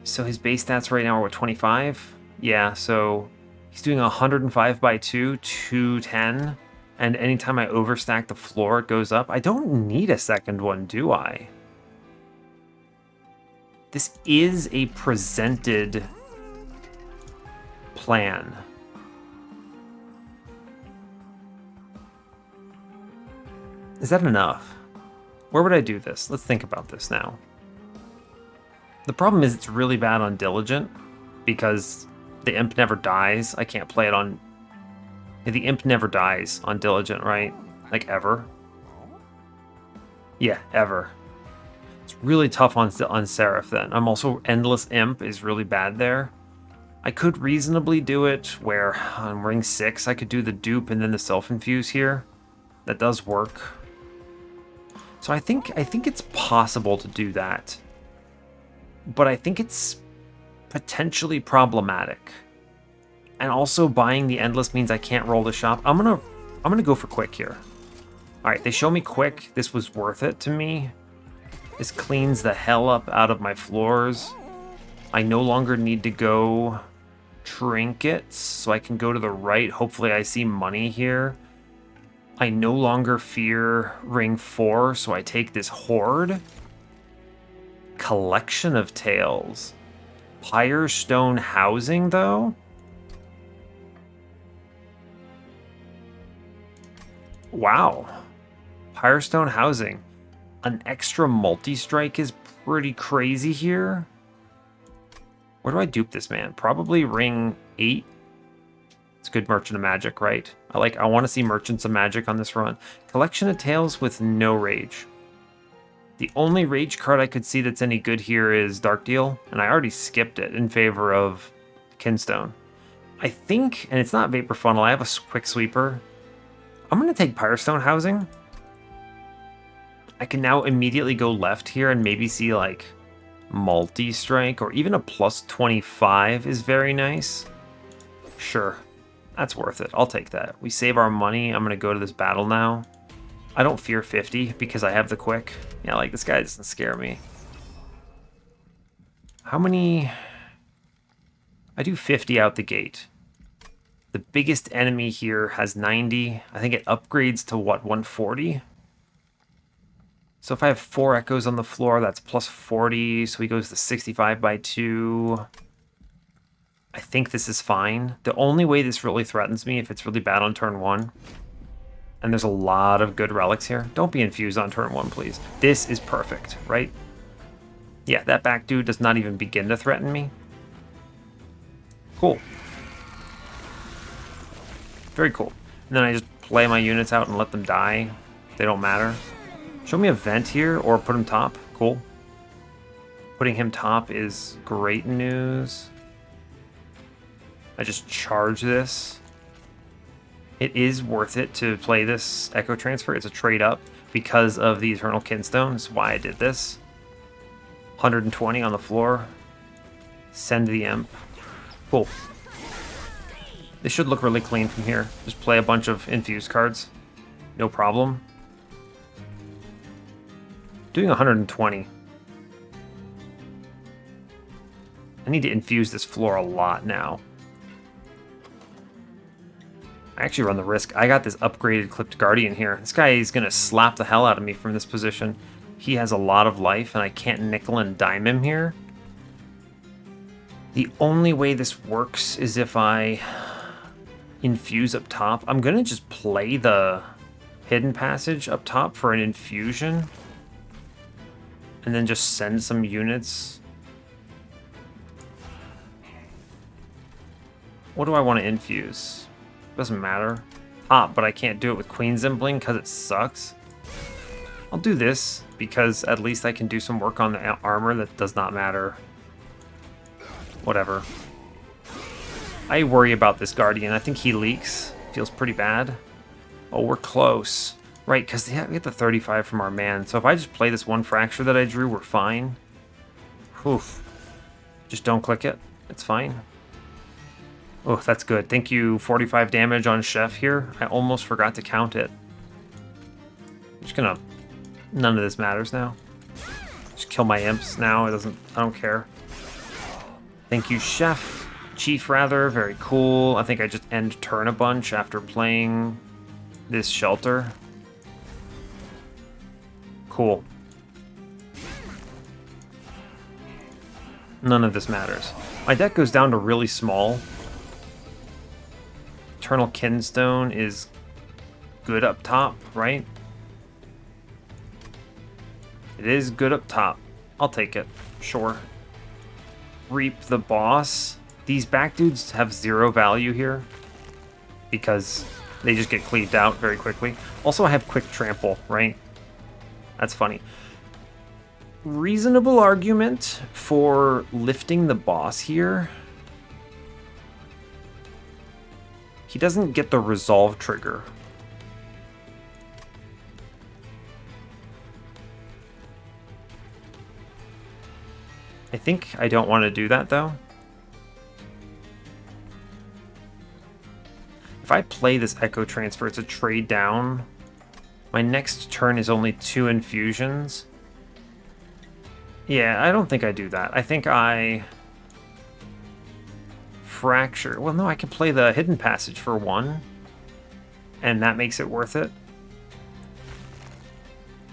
Speaker 1: So his base stats right now are what, 25? Yeah, so he's doing 105 by 2, 210. And anytime I overstack the floor, it goes up. I don't need a second one, do I? This is a presented plan. Is that enough? Where would I do this? Let's think about this now. The problem is it's really bad on Diligent because the Imp never dies. I can't play it on... The Imp never dies on Diligent, right? Like, ever. Yeah, ever. It's really tough on Seraph then. I'm also... Endless Imp is really bad there. I could reasonably do it where on Ring 6 I could do the dupe and then the self-infuse here. That does work. So I think it's possible to do that. But I think it's potentially problematic. And also buying the Endless means I can't roll the shop. I'm gonna go for quick here. Alright, they show me quick. This was worth it to me. This cleans the hell up out of my floors. I no longer need to go trinkets, so I can go to the right. Hopefully I see money here. I no longer fear Ring 4, so I take this Horde. Collection of Tales. Pyrestone Housing, though? Wow. Pyrestone Housing. An extra multi-strike is pretty crazy here. Where do I dupe this man? Probably Ring 8. It's good Merchant of Magic, right? I want to see Merchants of Magic on this run. Collection of Tales with no rage. The only rage card I could see that's any good here is Dark Deal, and I already skipped it in favor of Kinstone. I think, and it's not Vapor Funnel, I have a quick sweeper. I'm going to take Pyrestone Housing. I can now immediately go left here and maybe see like multi-strike or even a plus 25 is very nice. Sure. That's worth it. I'll take that. We save our money. I'm going to go to this battle now. I don't fear 50 because I have the quick. Yeah, like this guy doesn't scare me. How many? I do 50 out the gate. The biggest enemy here has 90. I think it upgrades to what, 140? So if I have 4 echoes on the floor, that's plus 40. So he goes to 65 by 2. I think this is fine. The only way this really threatens me if it's really bad on turn 1. And there's a lot of good relics here. Don't be infused on turn 1, please. This is perfect, right? Yeah, that back dude does not even begin to threaten me. Cool. Very cool. And then I just play my units out and let them die. They don't matter. Show me a vent here or put him top. Cool. Putting him top is great news. I just charge this. It is worth it to play this Echo Transfer. It's a trade up because of the Eternal Kinstone. That's why I did this. 120 on the floor. Send the Imp. Cool. This should look really clean from here. Just play a bunch of infused cards. No problem. Doing 120. I need to infuse this floor a lot now. I actually run the risk. I got this upgraded Clipped Guardian here. This guy is going to slap the hell out of me from this position. He has a lot of life, and I can't nickel and dime him here. The only way this works is if I infuse up top. I'm going to just play the Hidden Passage up top for an infusion. And then just send some units. What do I want to infuse? Doesn't matter. But I can't do it with Queen's Embling because it sucks. I'll do this because at least I can do some work on the armor that does not matter. Whatever. I worry about this Guardian. I think he leaks. Feels pretty bad. Oh, we're close. Right, because we get the 35 from our man. So if I just play this one Fracture that I drew, we're fine. Oof. Just don't click it. It's fine. Oh, that's good. Thank you. 45 damage on Chef here. I almost forgot to count it. I'm just gonna... None of this matters now. Just kill my imps now. I don't care. Thank you, Chef. Chief, rather. Very cool. I think I just end turn a bunch after playing this Shelter. Cool. None of this matters. My deck goes down to really small. Eternal Kinstone is good up top, right? It is good up top. I'll take it. Sure. Reap the Boss. These back dudes have 0 value here because they just get cleaved out very quickly. Also, I have Quick Trample, right? That's funny. Reasonable argument for lifting the boss here. He doesn't get the resolve trigger. I think I don't want to do that though. If I play this Echo Transfer, it's a trade down. My next turn is only 2 infusions. Yeah, I don't think I do that. I think I Fracture. Well, no, I can play the Hidden Passage for 1, and that makes it worth it.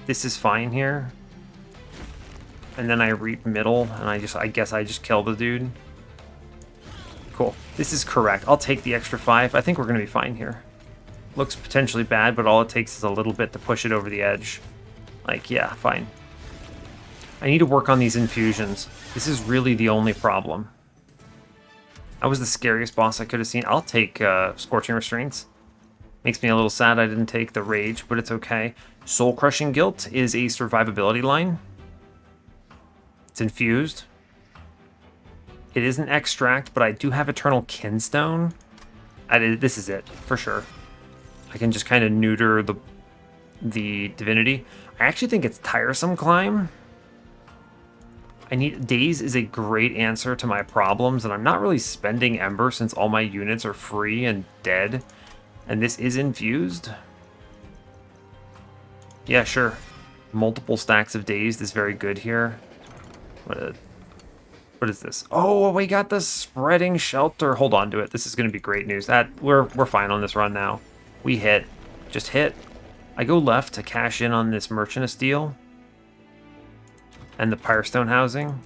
Speaker 1: This is fine here. And then I reap middle, and I guess I just kill the dude. Cool. This is correct. I'll take the extra 5. I think we're going to be fine here. Looks potentially bad, but all it takes is a little bit to push it over the edge. Like, yeah, fine. I need to work on these infusions. This is really the only problem. That was the scariest boss I could have seen. I'll take Scorching Restraints. Makes me a little sad I didn't take the Rage, but it's okay. Soul Crushing Guilt is a survivability line. It's infused. It is an extract, but I do have Eternal Kinstone. This is it, for sure. I can just kind of neuter the Divinity. I actually think it's Tiresome Climb. Daze is a great answer to my problems, and I'm not really spending Ember since all my units are free and dead. And this is infused. Yeah, sure. Multiple stacks of Dazed is very good here. What is this? Oh, we got the Spreading Shelter. Hold on to it. This is going to be great news. We're fine on this run now. We hit. Just hit. I go left to cash in on this Merchant of Steel. And the Pyrestone Housing.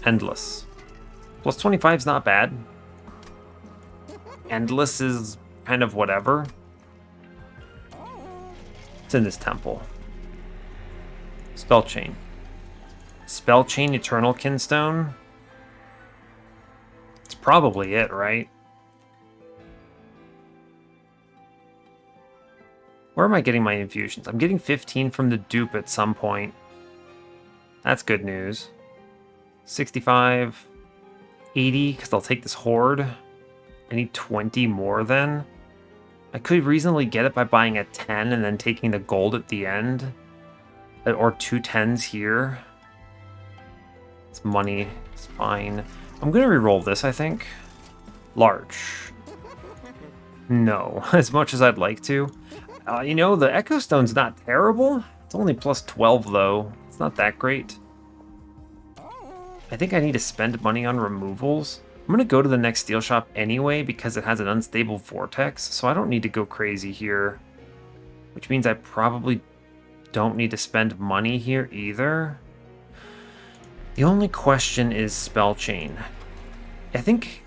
Speaker 1: Endless. Plus 25 is not bad. Endless is kind of whatever. It's in this temple. Spell Chain. Spell Chain Eternal Kinstone. It's probably it, right? Where am I getting my infusions? I'm getting 15 from the dupe at some point. That's good news. 65, 80, because I'll take this horde. I need 20 more then. I could reasonably get it by buying a 10 and then taking the gold at the end. Or 2 10s here. It's money. It's fine. I'm going to re-roll this, I think. Large. No, as much as I'd like to. You know, the Echo Stone's not terrible. It's only plus 12, though. It's not that great. I think I need to spend money on removals. I'm going to go to the next steel shop anyway because it has an unstable vortex, so I don't need to go crazy here. Which means I probably don't need to spend money here either. The only question is Spell Chain. I think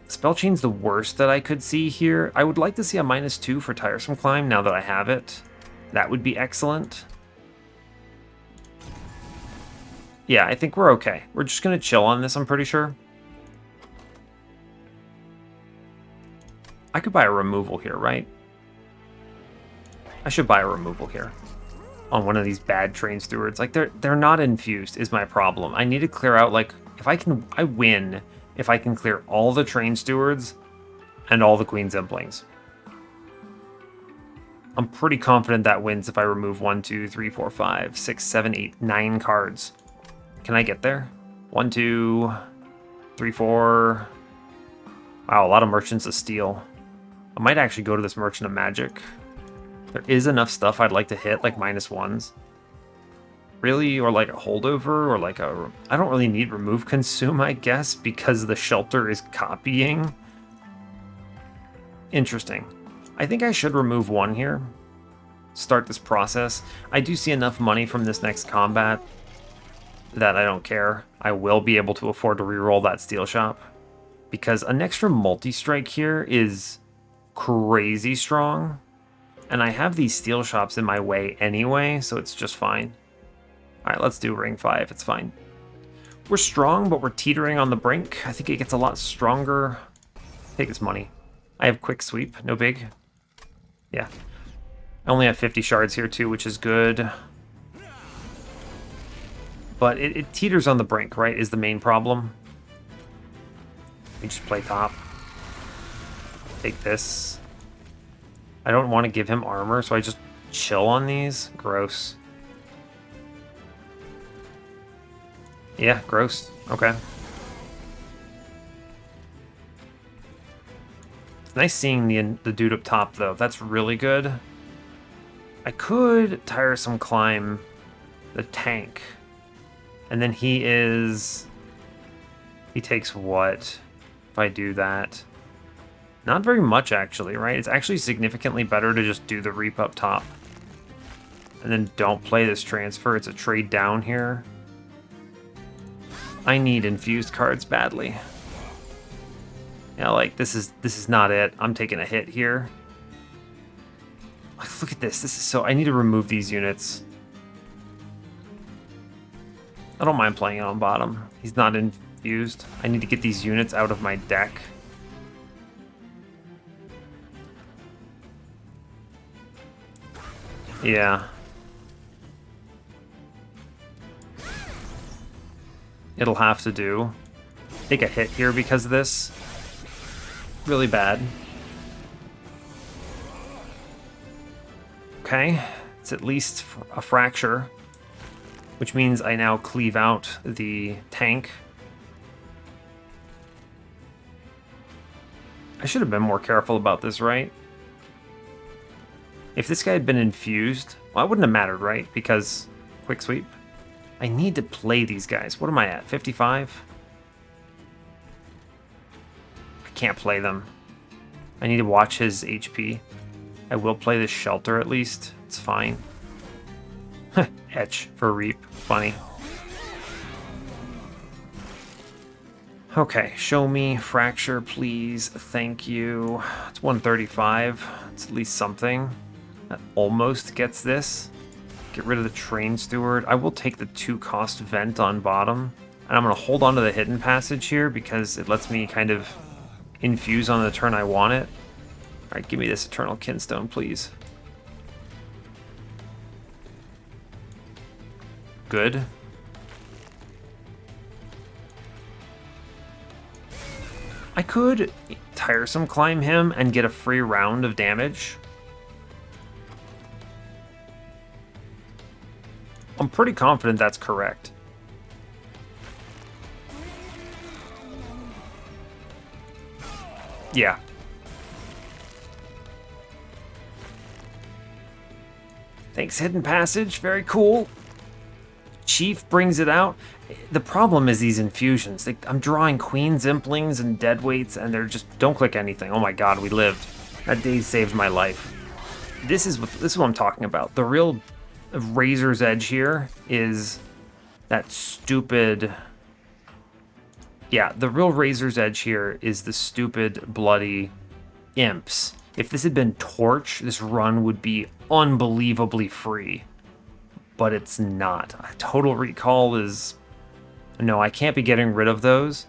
Speaker 1: Spell Chain's the worst that I could see here. I would like to see a -2 for Tiresome Climb now that I have it. That would be excellent. Yeah, I think we're okay. We're just going to chill on this, I'm pretty sure. I could buy a removal here, right? I should buy a removal here. On one of these bad train stewards. Like, they're not infused is my problem. I need to clear out, like, if I can... I win if I can clear all the train stewards and all the Queen Zemplings. I'm pretty confident that wins if I remove 1, 2, 3, 4, 5, 6, 7, 8, 9 cards. Can I get there? 1, 2, 3, 4. Wow, a lot of Merchants of Steel. I might actually go to this Merchant of Magic. There is enough stuff I'd like to hit, like -1s. Really? Or like a holdover? Or like a... I don't really need remove consume, I guess, because the shelter is copying. Interesting. I think I should remove 1 here. Start this process. I do see enough money from this next combat that I don't care. I will be able to afford to reroll that steel shop. Because an extra multi-strike here is crazy strong. And I have these steel shops in my way anyway, so it's just fine. Alright, let's do ring 5. It's fine. We're strong, but we're teetering on the brink. I think it gets a lot stronger. Take this money. I have quick sweep. No big. Yeah. I only have 50 shards here too, which is good. But it teeters on the brink, right, is the main problem. We just play top. Take this. I don't want to give him armor, so I just chill on these. Gross. Yeah, gross. Okay. It's nice seeing the dude up top, though. That's really good. I could Tiresome Climb the tank. And then he takes what if I do that? Not very much, actually, right? It's actually significantly better to just do the Reap up top. And then don't play this transfer. It's a trade down here. I need infused cards badly. Yeah, like, this is not it. I'm taking a hit here. Like, look at this. This is so... I need to remove these units. I don't mind playing it on bottom. He's not infused. I need to get these units out of my deck. Yeah. It'll have to do. Take a hit here because of this. Really bad. Okay. It's at least a fracture. Which means I now cleave out the tank. I should have been more careful about this, right? If this guy had been infused, well, it wouldn't have mattered, right? Because quick sweep. I need to play these guys. What am I at? 55? I can't play them. I need to watch his HP. I will play this shelter at least. It's fine. Etch for Reap. Funny. Okay, show me fracture, please. Thank you. It's 135. It's at least something. That almost gets this. Get rid of the train steward. I will take the 2-cost vent on bottom. And I'm going to hold on to the hidden passage here because it lets me kind of infuse on the turn I want it. Alright, give me this Eternal Kinstone, please. Good. could tiresome climb him and get a free round of damage. I'm pretty confident that's correct. Yeah. Thanks, Hidden Passage. Very cool. Chief brings it out. The problem is these infusions. I'm drawing Queen's Implings and Deadweights, and they're just... Don't click anything. Oh my god, we lived. That day saved my life. This is what I'm talking about. The real razor's edge here is that stupid... Yeah, the real razor's edge here is the stupid, bloody imps. If this had been Torch, this run would be unbelievably free. But it's not. Total Recall is... No, I can't be getting rid of those.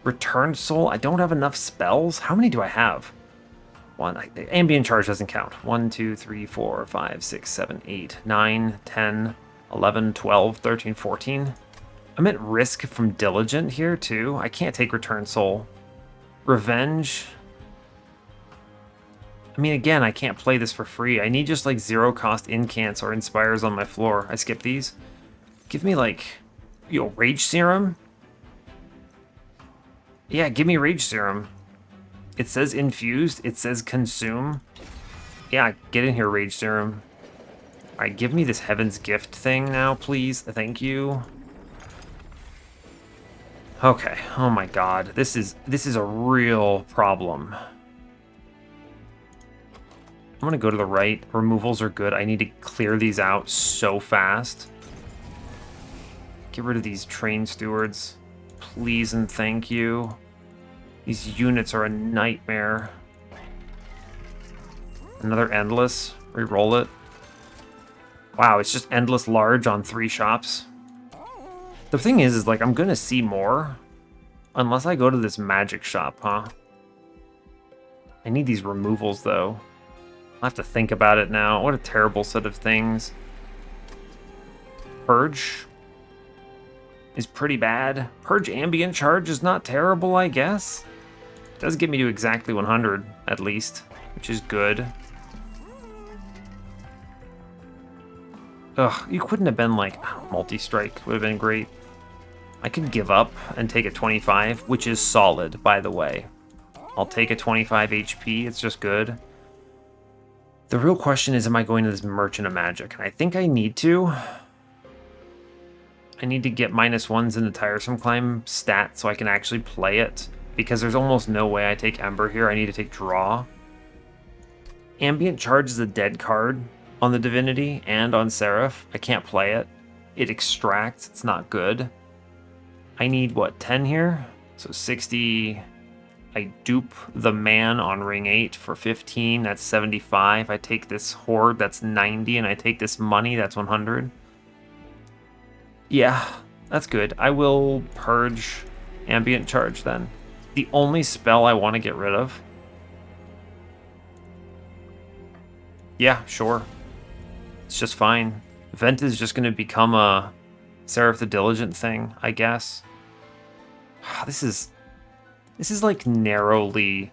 Speaker 1: Returned Soul, I don't have enough spells. How many do I have? Ambient Charge doesn't count. 1, 2, 3, 4, 5, 6, 7, 8, 9, 10, 11, 12, 13, 14. I'm at risk from Diligent here, too. I can't take Return Soul. Revenge. I mean, again, I can't play this for free. I need just, like, 0-cost Incants or Inspires on my floor. I skip these. Give me, like... Rage Serum? Yeah, give me Rage Serum. It says Infused. It says Consume. Yeah, get in here, Rage Serum. Alright, give me this Heaven's Gift thing now, please. Thank you. Okay, oh my god. This is a real problem. I'm gonna go to the right. Removals are good. I need to clear these out so fast. Get rid of these train stewards. Please and thank you. These units are a nightmare. Another Endless. Reroll it. Wow, it's just Endless Large on 3 shops. The thing is like, I'm gonna see more. Unless I go to this magic shop, huh? I need these removals, though. I'll have to think about it now. What a terrible set of things. Purge is pretty bad. Purge Ambient Charge is not terrible, I guess. It does get me to exactly 100, at least, which is good. Ugh, you couldn't have been like, multi-strike would have been great. I could give up and take a 25, which is solid, by the way. I'll take a 25 HP, it's just good. The real question is, am I going to this Merchant of Magic? And I think I need to. I need to get -1s in the Tiresome Climb stat so I can actually play it. Because there's almost no way I take Ember here, I need to take Draw. Ambient Charge is a dead card on the Divinity and on Seraph. I can't play it. It extracts, it's not good. I need, what, 10 here? So 60... I dupe the man on ring 8 for 15, that's 75. I take this horde, that's 90, and I take this money, that's 100. Yeah, that's good. I will purge Ambient Charge then. The only spell I want to get rid of. Yeah, sure. It's just fine. Vent is just going to become a Seraph the Diligent thing, I guess. This is like narrowly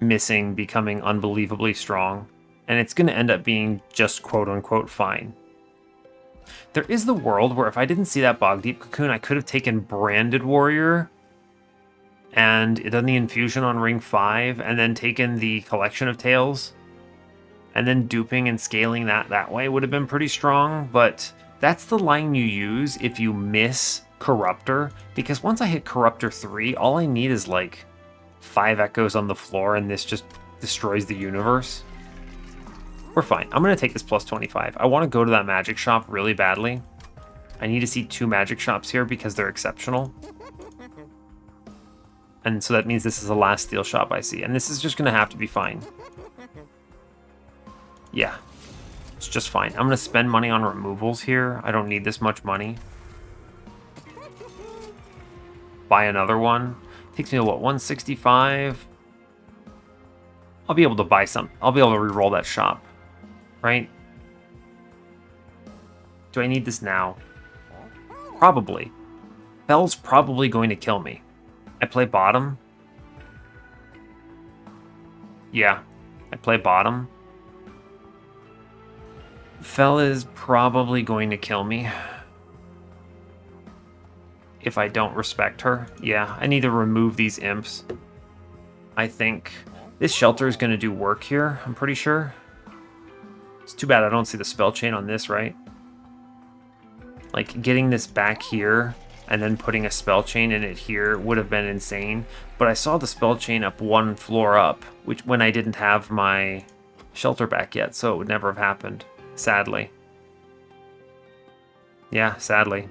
Speaker 1: missing becoming unbelievably strong, and it's going to end up being just quote-unquote fine. There is the world where if I didn't see that Bog Deep Cocoon, I could have taken Branded Warrior and done the infusion on ring 5, and then taken the Collection of Tales, and then duping and scaling that way would have been pretty strong, but that's the line you use if you miss Corruptor, because once I hit Corruptor 3, all I need is like 5 echoes on the floor and this just destroys the universe. We're fine. I'm going to take this plus 25. I want to go to that magic shop really badly. I need to see 2 magic shops here because they're exceptional. And so that means this is the last steel shop I see. And this is just going to have to be fine. Yeah. It's just fine. I'm going to spend money on removals here. I don't need this much money. Buy another one. Takes me to what, 165? I'll be able to buy some. I'll be able to re-roll that shop. Right? Do I need this now? Probably. Fell's probably going to kill me. I play bottom. Yeah, I play bottom. Fel is probably going to kill me if I don't respect her. Yeah, I need to remove these imps. I think this shelter is going to do work here, I'm pretty sure. It's too bad I don't see the spell chain on this, right? Like, getting this back here and then putting a spell chain in it here would have been insane. But I saw the spell chain up one floor up, which when I didn't have my shelter back yet, so it would never have happened, sadly. Yeah, sadly.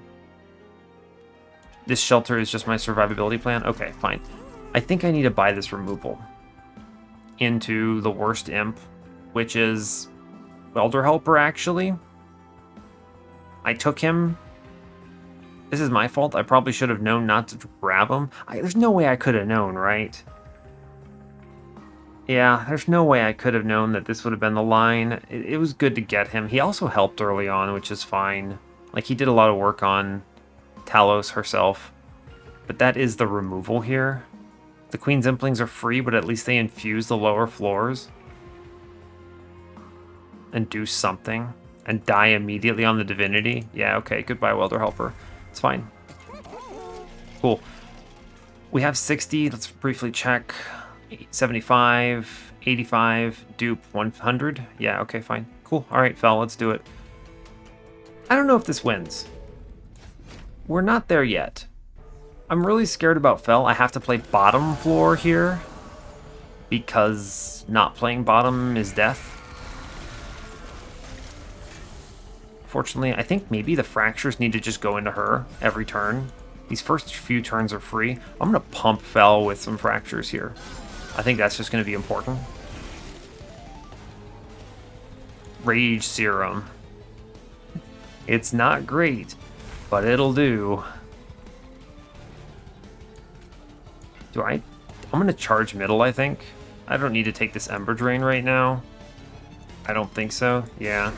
Speaker 1: This shelter is just my survivability plan? Okay, fine. I think I need to buy this removal into the worst imp, which is Welder Helper, actually. I took him. This is my fault. I probably should have known not to grab him. There's no way I could have known, right? Yeah, there's no way I could have known that this would have been the line. It was good to get him. He also helped early on, which is fine. Like, he did a lot of work on Talos herself. But that is the removal here. The Queen's Implings are free, but at least they infuse the lower floors. And do something. And die immediately on the Divinity. Yeah, okay, goodbye, Welder Helper. It's fine. Cool. We have 60. Let's briefly check. 75, 85, dupe 100. Yeah, okay, fine. Cool. All right, Fel, let's do it. I don't know if this wins. We're not there yet. I'm really scared about Fel. I have to play bottom floor here because not playing bottom is death. Fortunately, I think maybe the fractures need to just go into her every turn. These first few turns are free. I'm going to pump Fel with some fractures here. I think that's just going to be important. Rage Serum. It's not great, but it'll do. I'm going to charge middle, I think. I don't need to take this Ember Drain right now. I don't think so. Yeah.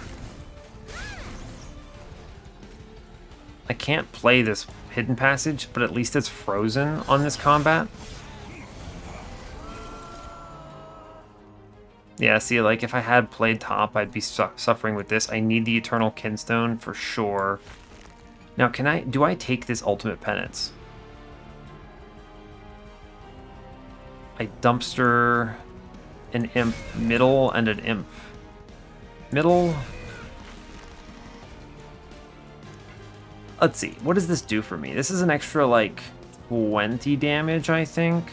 Speaker 1: I can't play this Hidden Passage, but at least it's frozen on this combat. Yeah, see, like, if I had played top, I'd be suffering with this. I need the Eternal Kinstone for sure. Now, do I take this Ultimate Penance? I dumpster an imp middle and an imp middle. Let's see, what does this do for me? This is an extra, like, 20 damage, I think.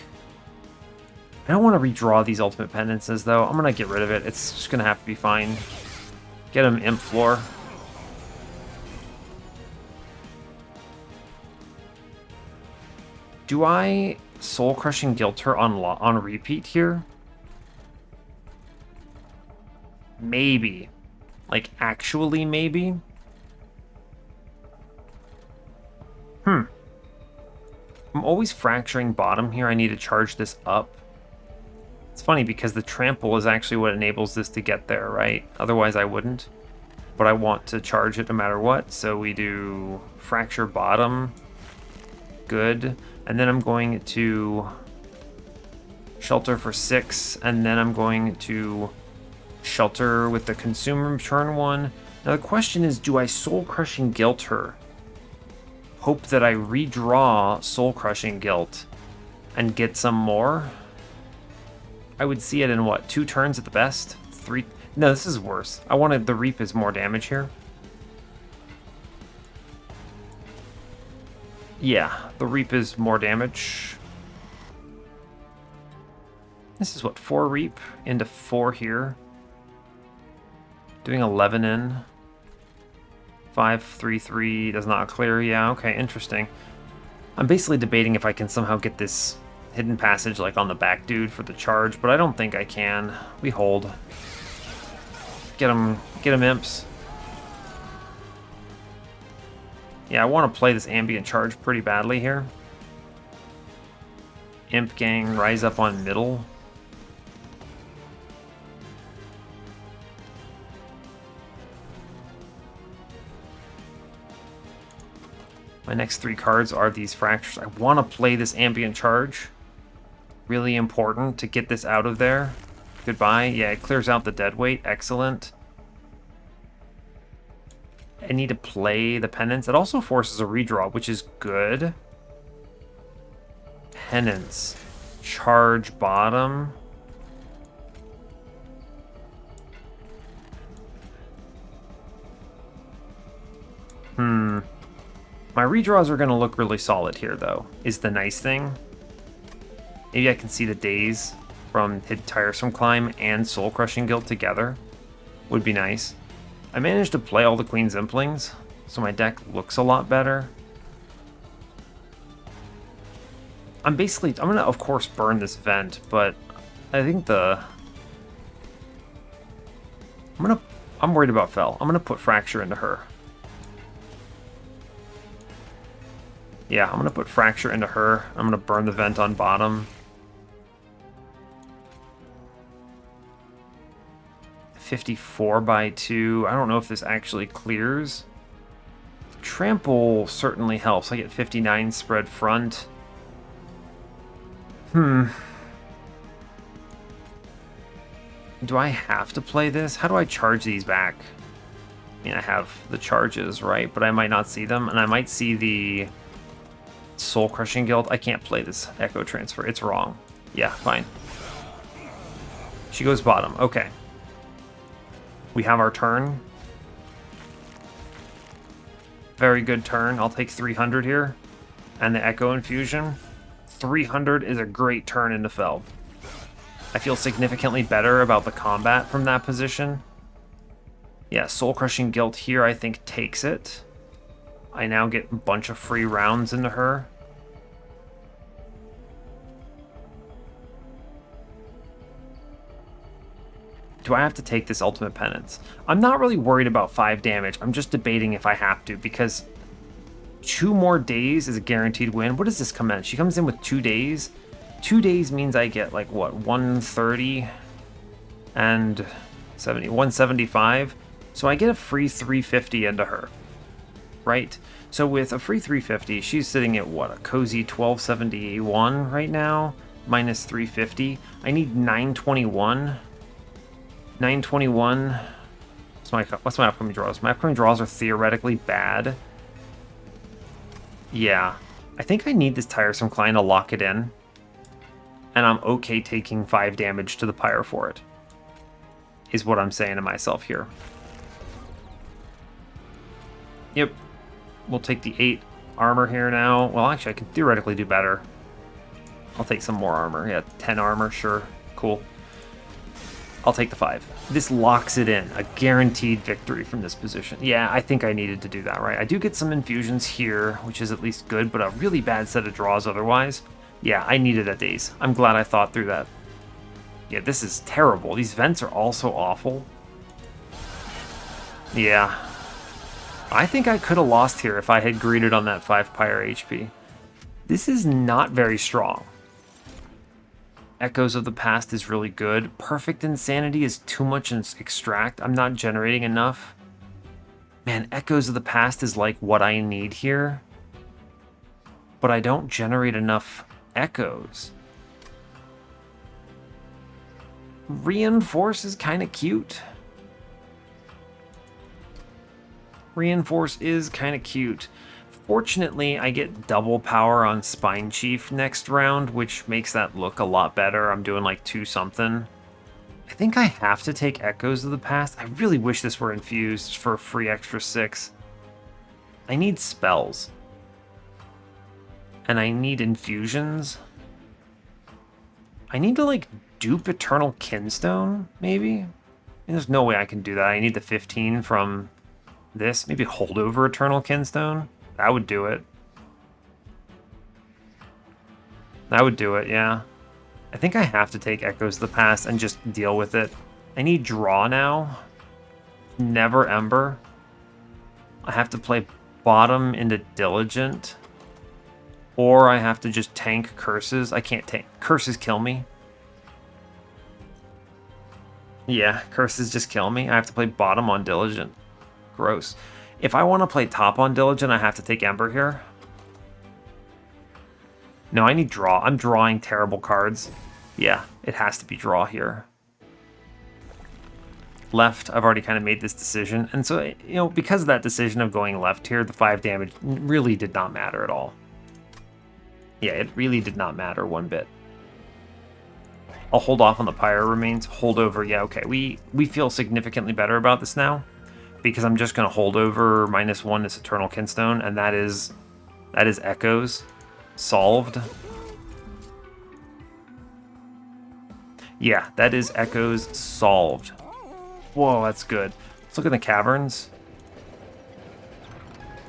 Speaker 1: I don't want to redraw these Ultimate Penances, though. I'm going to get rid of it. It's just going to have to be fine. Get him imp floor. Do I Soul Crushing Guilt her on repeat here? Maybe. Like, actually maybe? I'm always fracturing bottom here. I need to charge this up. It's funny because the trample is actually what enables this to get there, right? Otherwise I wouldn't. But I want to charge it no matter what. So we do fracture bottom. Good. And then I'm going to shelter for 6. And then I'm going to shelter with the consumer turn 1. Now the question is, do I Soul Crushing Guilt her? Hope that I redraw Soul Crushing Guilt and get some more? I would see it in, what, 2 turns at the best? 3? No, this is worse. I wanted the Reap is more damage here. Yeah, the Reap is more damage. This is what, 4 Reap into 4 here. Doing 11 in. 5, 3, 3 does not clear. Yeah, okay, interesting. I'm basically debating if I can somehow get this Hidden Passage like on the back dude for the charge, but I don't think I can. We hold. Get him imps. Yeah, I want to play this ambient charge pretty badly here. Imp gang, rise up on middle. My next 3 cards are these fractures. I want to play this ambient charge. Really important to get this out of there. Goodbye. Yeah, it clears out the dead weight. Excellent. I need to play the Penance. It also forces a redraw, which is good. Penance. Charge bottom. My redraws are going to look really solid here, though, is the nice thing. Maybe I can see the days from Tiresome Climb and Soul Crushing Guild together. Would be nice. I managed to play all the Queen's Implings, so my deck looks a lot better. I'm going to, of course, burn this Vent, but I think I'm worried about Fel. I'm going to put Fracture into her. Yeah, I'm going to put Fracture into her. I'm going to burn the Vent on bottom. 54 by 2. I don't know if this actually clears. Trample certainly helps. I get 59 spread front. Do I have to play this? How do I charge these back? I mean, I have the charges, right? But I might not see them, and I might see the Soul Crushing Guild. I can't play this Echo Transfer. It's wrong. Yeah, fine. She goes bottom. Okay. We have our turn. Very good turn. I'll take 300 here. And the Echo Infusion. 300 is a great turn into Fel. I feel significantly better about the combat from that position. Yeah, Soul Crushing Guild here I think takes it. I now get a bunch of free rounds into her. Do I have to take this Ultimate Penance? I'm not really worried about 5 damage. I'm just debating if I have to, because 2 more days is a guaranteed win. What does this come in? She comes in with 2 days. 2 days means I get like what, 130 and 70, 175. So I get a free 350 into her, right? So with a free 350, she's sitting at what, a cozy 1271 right now, minus 350. I need 921. 921. What's my upcoming draws? My upcoming draws are theoretically bad. Yeah, I think I need this Tiresome Climb to lock it in. And I'm okay taking 5 damage to the Pyre for it, is what I'm saying to myself here. Yep, we'll take the 8 armor here now. Well, actually, I can theoretically do better. I'll take some more armor. Yeah, 10 armor, sure. Cool. I'll take the 5. This locks it in. A guaranteed victory from this position. Yeah, I think I needed to do that, right? I do get some infusions here, which is at least good, but a really bad set of draws otherwise. Yeah, I needed a daze. I'm glad I thought through that. Yeah, this is terrible. These vents are also awful. Yeah. I think I could have lost here if I had greeted on that 5 Pyre HP. This is not very strong. Echoes of the Past is really good. Perfect Insanity is too much in Extract. I'm not generating enough. Man, Echoes of the Past is like what I need here. But I don't generate enough echoes. Reinforce is kind of cute. Reinforce is kind of cute. Fortunately, I get double power on Spine Chief next round, which makes that look a lot better. I'm doing like 2 something. I think I have to take Echoes of the Past. I really wish this were infused for a free extra 6. I need spells. And I need infusions. I need to like dupe Eternal Kinstone, maybe? I mean, there's no way I can do that. I need the 15 from this. Maybe holdover Eternal Kinstone. That would do it. That would do it, yeah. I think I have to take Echoes of the Past and just deal with it. I need draw now. Never Ember. I have to play bottom into Diligent. Or I have to just tank Curses. I can't tank. Curses kill me. Yeah, Curses just kill me. I have to play bottom on Diligent. Gross. If I want to play top on Diligent, I have to take Ember here. No, I need draw. I'm drawing terrible cards. Yeah, it has to be draw here. left. I've already kind of made this decision. And so, you know, because of that decision of going left here, the 5 damage really did not matter at all. Yeah, it really did not matter one bit. I'll hold off on the Pyro Remains. Hold over. Yeah, okay. We feel significantly better about this now, because I'm just going to hold over -1 this Eternal Kinstone, and that is Echoes solved. Yeah, that is Echoes solved. Whoa, that's good. Let's look at the caverns.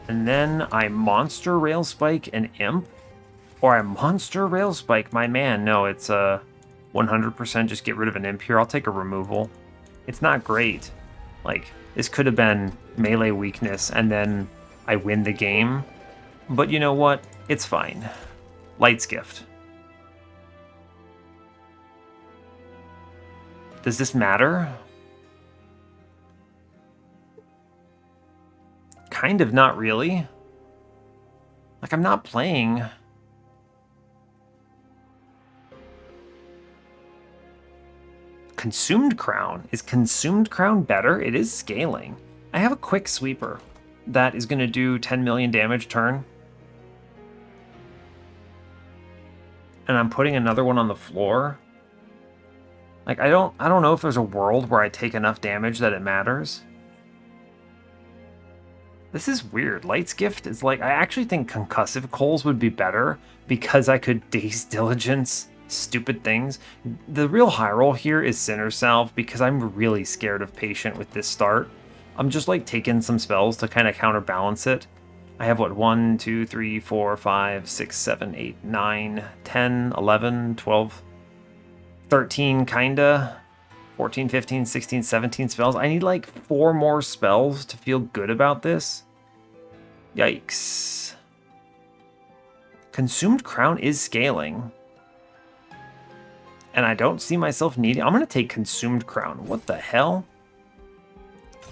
Speaker 1: And then I Monster Rail Spike an Imp, or I Monster Rail Spike my man. No, it's 100% just get rid of an Imp here. I'll take a removal. It's not great. Like, this could have been melee weakness, and then I win the game. But you know what? It's fine. Light's Gift. Does this matter? Kind of not really. Like, I'm not playing... Consumed Crown. Is Consumed Crown better? It is scaling. I have a quick sweeper that is going to do 10 million damage turn. And I'm putting another one on the floor. Like, I don't know if there's a world where I take enough damage that it matters. This is weird. Light's Gift is like, I actually think Concussive Coals would be better because I could Daze Diligence stupid things. The real high roll here is Sinner's Salve because I'm really scared of Patient with this start. I'm just like taking some spells to kind of counterbalance it. I have what, 1, 2, 3, 4, 5, 6, 7, 8, 9, 10, 11, 12, 13 kinda, 14, 15, 16, 17 spells. I need like 4 more spells to feel good about this. Yikes. Consumed Crown is scaling. And I don't see myself needing... I'm going to take Consumed Crown. What the hell?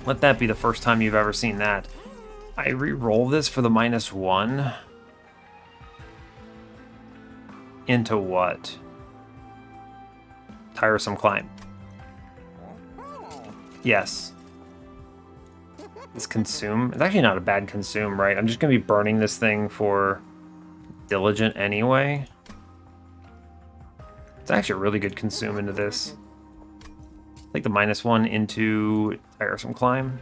Speaker 1: Let that be the first time you've ever seen that. I re-roll this for the -1. Into what? Tiresome Climb. Yes. This Consume. It's actually not a bad Consume, right? I'm just going to be burning this thing for Diligent anyway. It's actually a really good Consume into this. Like the -1 into Tiresome Climb.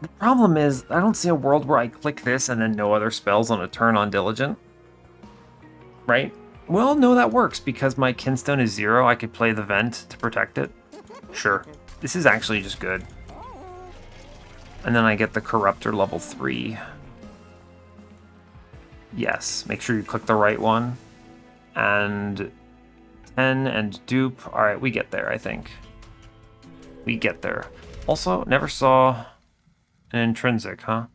Speaker 1: The problem is, I don't see a world where I click this and then no other spells on a turn on Diligent. Right? Well, no, that works, because my Kinstone is 0. I could play the Vent to protect it. Sure. This is actually just good. And then I get the Corruptor level 3. Yes, make sure you click the right one. And 10 and dupe. Alright, we get there, I think. We get there. Also, never saw an intrinsic, huh?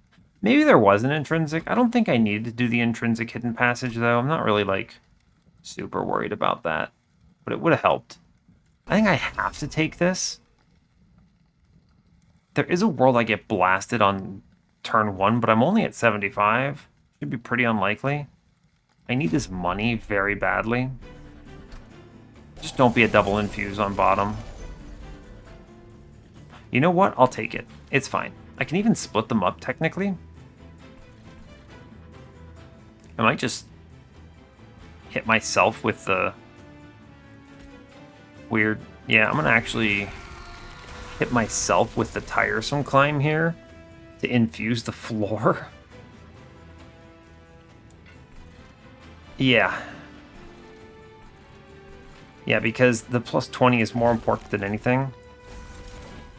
Speaker 1: Maybe there was an intrinsic. I don't think I needed to do the intrinsic hidden passage, though. I'm not really, like, super worried about that. But it would have helped. I think I have to take this. There is a world I get blasted on turn 1, but I'm only at 75. Should be pretty unlikely. I need this money very badly. Just don't be a double infuse on bottom. You know what? I'll take it. It's fine. I can even split them up, technically. I might just hit myself with the weird... Yeah, I'm going to actually hit myself with the Tiresome Climb here to infuse the floor. Yeah. Yeah, because the +20 is more important than anything.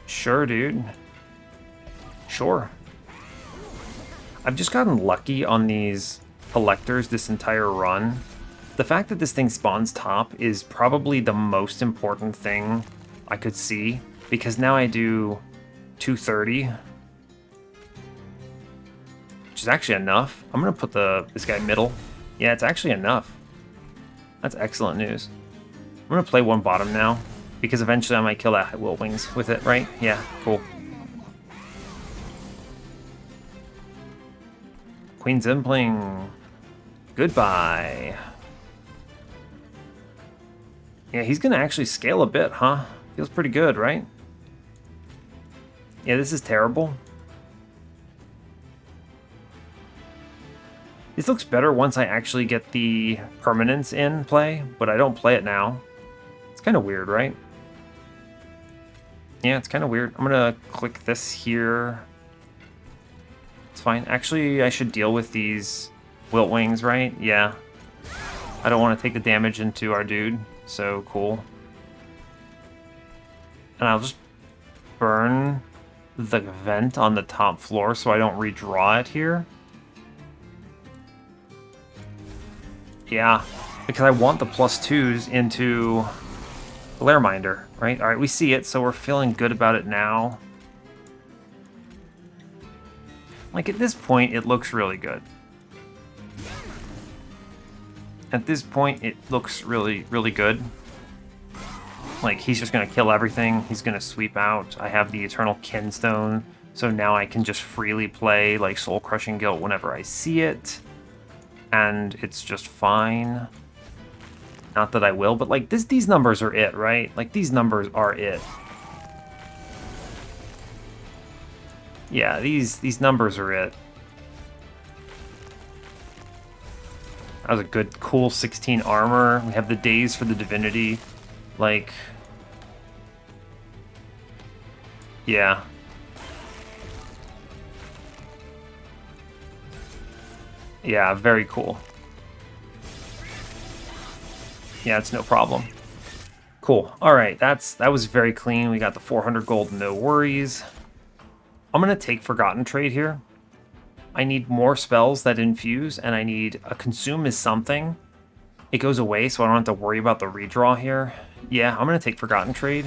Speaker 1: Sure, dude. Sure. I've just gotten lucky on these collectors this entire run. The fact that this thing spawns top is probably the most important thing I could see, because now I do 230, which is actually enough. I'm gonna put this guy middle. Yeah, it's actually enough. That's excellent news. I'm gonna play one bottom now, because eventually I might kill that Will Wings with it, right? Yeah, cool. Queen Zimpling. Goodbye. Yeah, he's gonna actually scale a bit, huh? Feels pretty good, right? Yeah, this is terrible. This looks better once I actually get the permanence in play, but I don't play it now. It's kind of weird, right? Yeah, it's kind of weird. I'm gonna click this here. It's fine. Actually, I should deal with these wilt wings, right? Yeah. I don't want to take the damage into our dude, so cool. And I'll just burn the vent on the top floor so I don't redraw it here. Yeah, because I want the +2s into Glareminder, right? All right, we see it, so we're feeling good about it now. Like, at this point, it looks really good. At this point, it looks really, really good. Like, he's just going to kill everything. He's going to sweep out. I have the Eternal Kinstone, so now I can just freely play, like, Soul Crushing Guilt whenever I see it. And it's just fine. Not that I will, but, like, these numbers are it, right? Like, these numbers are it. Yeah, these numbers are it. That was a good, cool 16 armor. We have the days for the Divinity. Like, yeah. Yeah, very cool. Yeah, it's no problem. Cool. All right, that was very clean. We got the 400 gold, no worries. I'm gonna take Forgotten Trade here. I need more spells that infuse, and I need a consume is something. It goes away, so I don't have to worry about the redraw here. Yeah, I'm gonna take Forgotten Trade.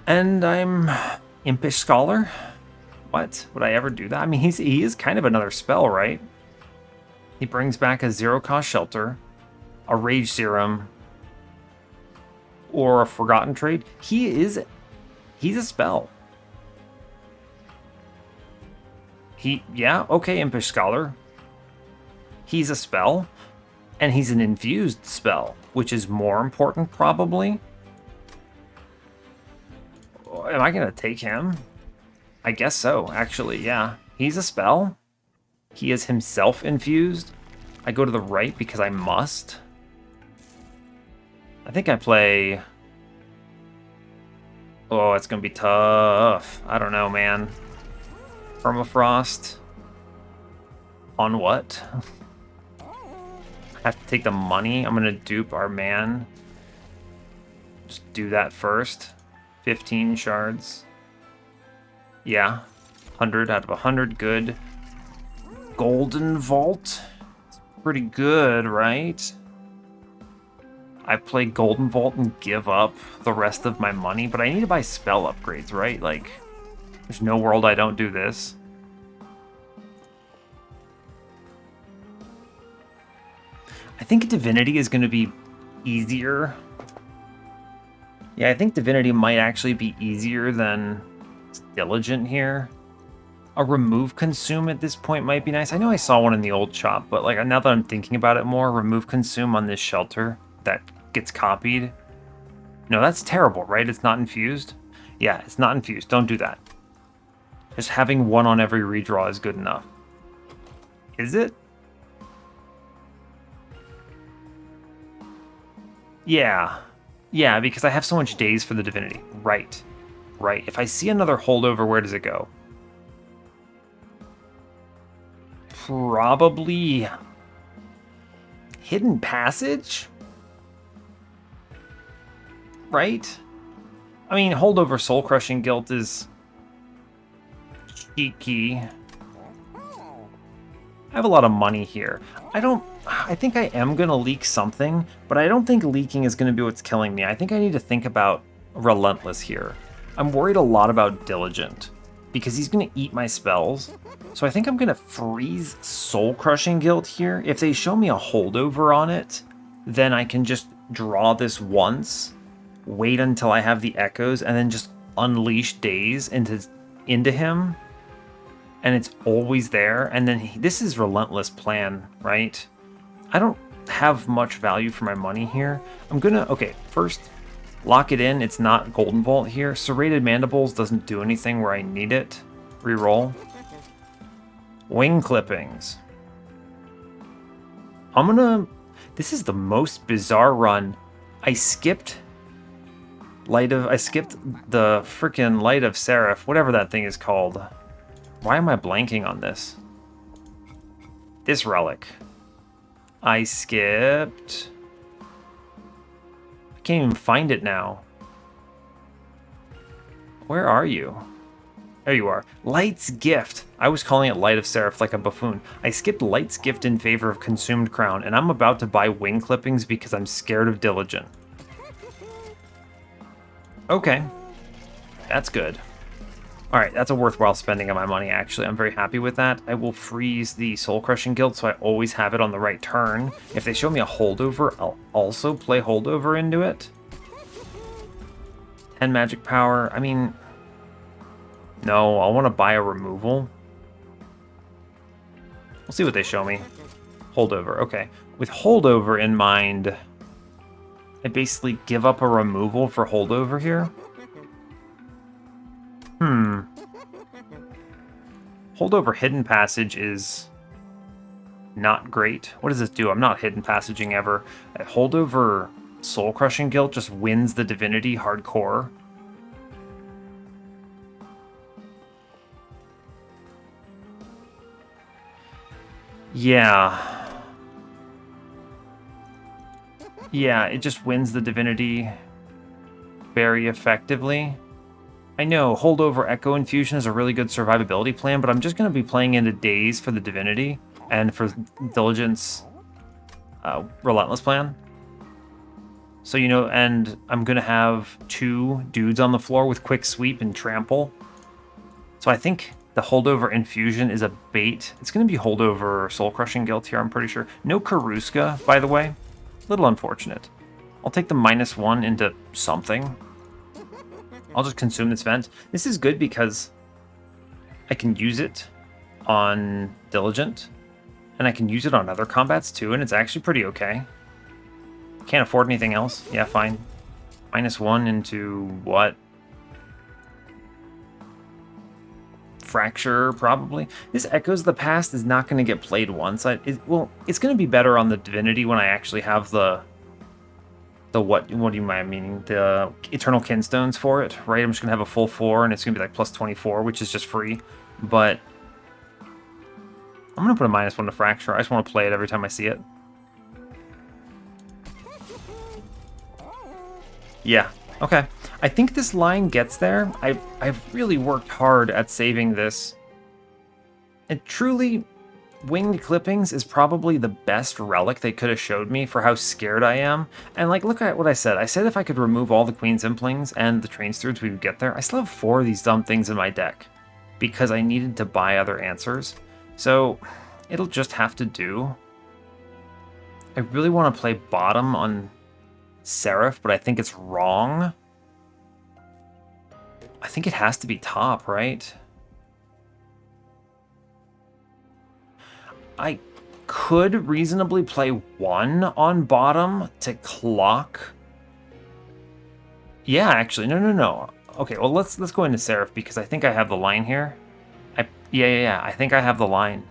Speaker 1: And I'm Impish Scholar. What? Would I ever do that? I mean, he is kind of another spell, right? He brings back a 0-cost shelter, a Rage Serum, or a Forgotten Trade. He's a spell. Yeah, okay, Impish Scholar. He's a spell, and he's an infused spell, which is more important, probably. Am I gonna take him? I guess so, actually, yeah. He's a spell. He is himself infused. I go to the right because I must. I think I play... Oh, it's gonna be tough. I don't know, man. Permafrost. On what? I have to take the money. I'm gonna dupe our man. Just do that first. 15 shards. Yeah. 100 out of 100. Good. Golden Vault. It's pretty good, right? I play Golden Vault and give up the rest of my money, but I need to buy spell upgrades, right? Like, there's no world I don't do this. I think Divinity is going to be easier. Yeah, I think Divinity might actually be easier than Diligent here. A remove consume at this point might be nice. I know I saw one in the old shop, but like now that I'm thinking about it more, remove consume on this shelter that gets copied. No, that's terrible, right? It's not infused? Yeah, it's not infused. Don't do that. Just having one on every redraw is good enough. Is it? Yeah. Yeah, because I have so much days for the Divinity. Right. Right. If I see another holdover, where does it go? Probably Hidden Passage? Right? I mean, holdover Soul Crushing Guilt is cheeky. I have a lot of money here. I think I am going to leak something, but I don't think leaking is going to be what's killing me. I think I need to think about Relentless here. I'm worried a lot about Diligent, because he's going to eat my spells. So I think I'm going to freeze Soul Crushing Guilt here. If they show me a holdover on it, then I can just draw this once, wait until I have the echoes, and then just unleash Daze into him. And it's always there. And then this is Relentless plan, right? I don't have much value for my money here. I'm gonna, okay, first, lock it in. It's not Golden Vault here. Serrated Mandibles doesn't do anything where I need it. Reroll. Wing Clippings. I'm gonna, this is the most bizarre run. I skipped the freaking Light of Seraph, whatever that thing is called. Why am I blanking on this? This relic. I skipped. I can't even find it now. Where are you? There you are. Light's Gift. I was calling it Light of Seraph like a buffoon. I skipped Light's Gift in favor of Consumed Crown, and I'm about to buy Wing Clippings because I'm scared of Diligent. Okay. That's good. Alright, that's a worthwhile spending of my money, actually. I'm very happy with that. I will freeze the Soul Crushing Guild so I always have it on the right turn. If they show me a holdover, I'll also play holdover into it. 10 magic power. I mean, no, I want to buy a removal. We'll see what they show me. Holdover, okay. With holdover in mind, I basically give up a removal for holdover here. Holdover Hidden Passage is not great. What does this do? I'm not Hidden Passaging ever. Holdover Soul Crushing Guild just wins the Divinity hardcore. Yeah. Yeah, it just wins the Divinity very effectively. I know, Holdover Echo Infusion is a really good survivability plan, but I'm just going to be playing into Daze for the Divinity and for Diligence Relentless plan. So, you know, and I'm going to have 2 dudes on the floor with Quick Sweep and Trample. So I think the Holdover Infusion is a bait. It's going to be Holdover Soul Crushing Guild here, I'm pretty sure. No Karuska, by the way. A little unfortunate. I'll take the -1 into something. I'll just consume this vent. This is good because I can use it on Diligent, and I can use it on other combats too, and it's actually pretty okay. Can't afford anything else. Yeah, fine. -1 into what? Fracture, probably. This Echoes of the Past is not going to get played once. Well, it's going to be better on the Divinity when I actually have the what do you mind meaning? The Eternal Kinstones for it, right? I'm just going to have a full 4, and it's going to be like plus 24, which is just free. But I'm going to put a -1 to Fracture. I just want to play it every time I see it. Yeah, okay. I think this line gets there. I've really worked hard at saving this. And truly, Winged Clippings is probably the best relic they could have showed me for how scared I am. And like, look at what I said. I said if I could remove all the Queen's Implings and the Train Stewards, we would get there. I still have 4 of these dumb things in my deck because I needed to buy other answers. So it'll just have to do. I really want to play bottom on Seraph, but I think it's wrong. I think it has to be top, right? I could reasonably play 1 on bottom to clock. Yeah, actually, no. Okay, well let's go into Seraph because I think I have the line here. Yeah. I think I have the line.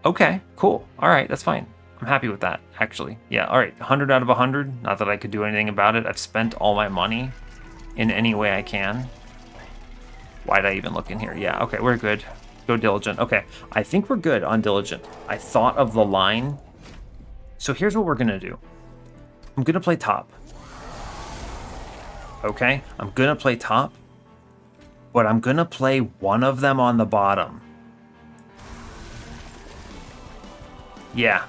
Speaker 1: Okay, cool. All right, that's fine. I'm happy with that, actually. Yeah, all right, 100 out of 100. Not that I could do anything about it. I've spent all my money in any way I can. Why'd I even look in here? Yeah, okay, we're good. Go Diligent. Okay, I think we're good on Diligent. I thought of the line. So here's what we're going to do. I'm going to play top. Okay, I'm going to play top. But I'm going to play one of them on the bottom. Yeah.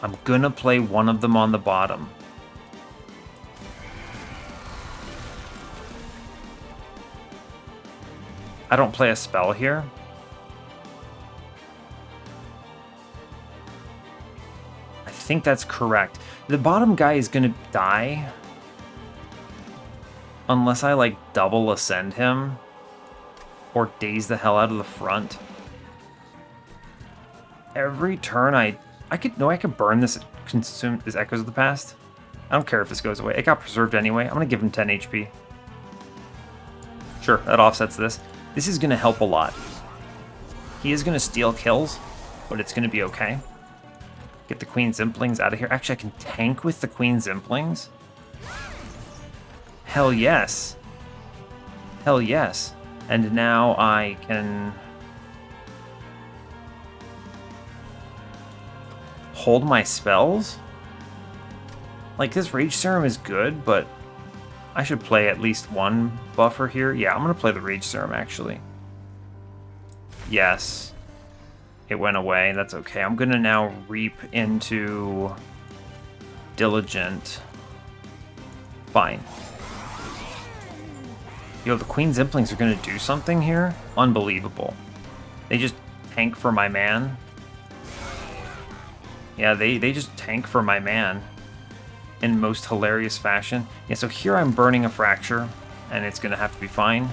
Speaker 1: I'm going to play one of them on the bottom. I don't play a spell here. I think that's correct. The bottom guy is going to die. Unless I, like, double ascend him. Or daze the hell out of the front. every turn I could burn this, consume this Echoes of the Past. I don't care if this goes away. It got preserved anyway. I'm going to give him 10 HP. Sure, that offsets this. This is going to help a lot. He is going to steal kills, but it's going to be okay. Get the Queen Zimplings out of here. Actually, I can tank with the Queen Zimplings. Hell yes. Hell yes. And now I can hold my spells. Like, this Rage Serum is good, but I should play at least one buffer here. Yeah, I'm going to play the Rage Serum, actually. Yes. It went away. That's okay. I'm going to now reap into Diligent. Fine. Yo, the Queen Zimplings are going to do something here? Unbelievable. They just tank for my man. Yeah, they just tank for my man in most hilarious fashion. Yeah, so here I'm burning a Fracture, and it's going to have to be fine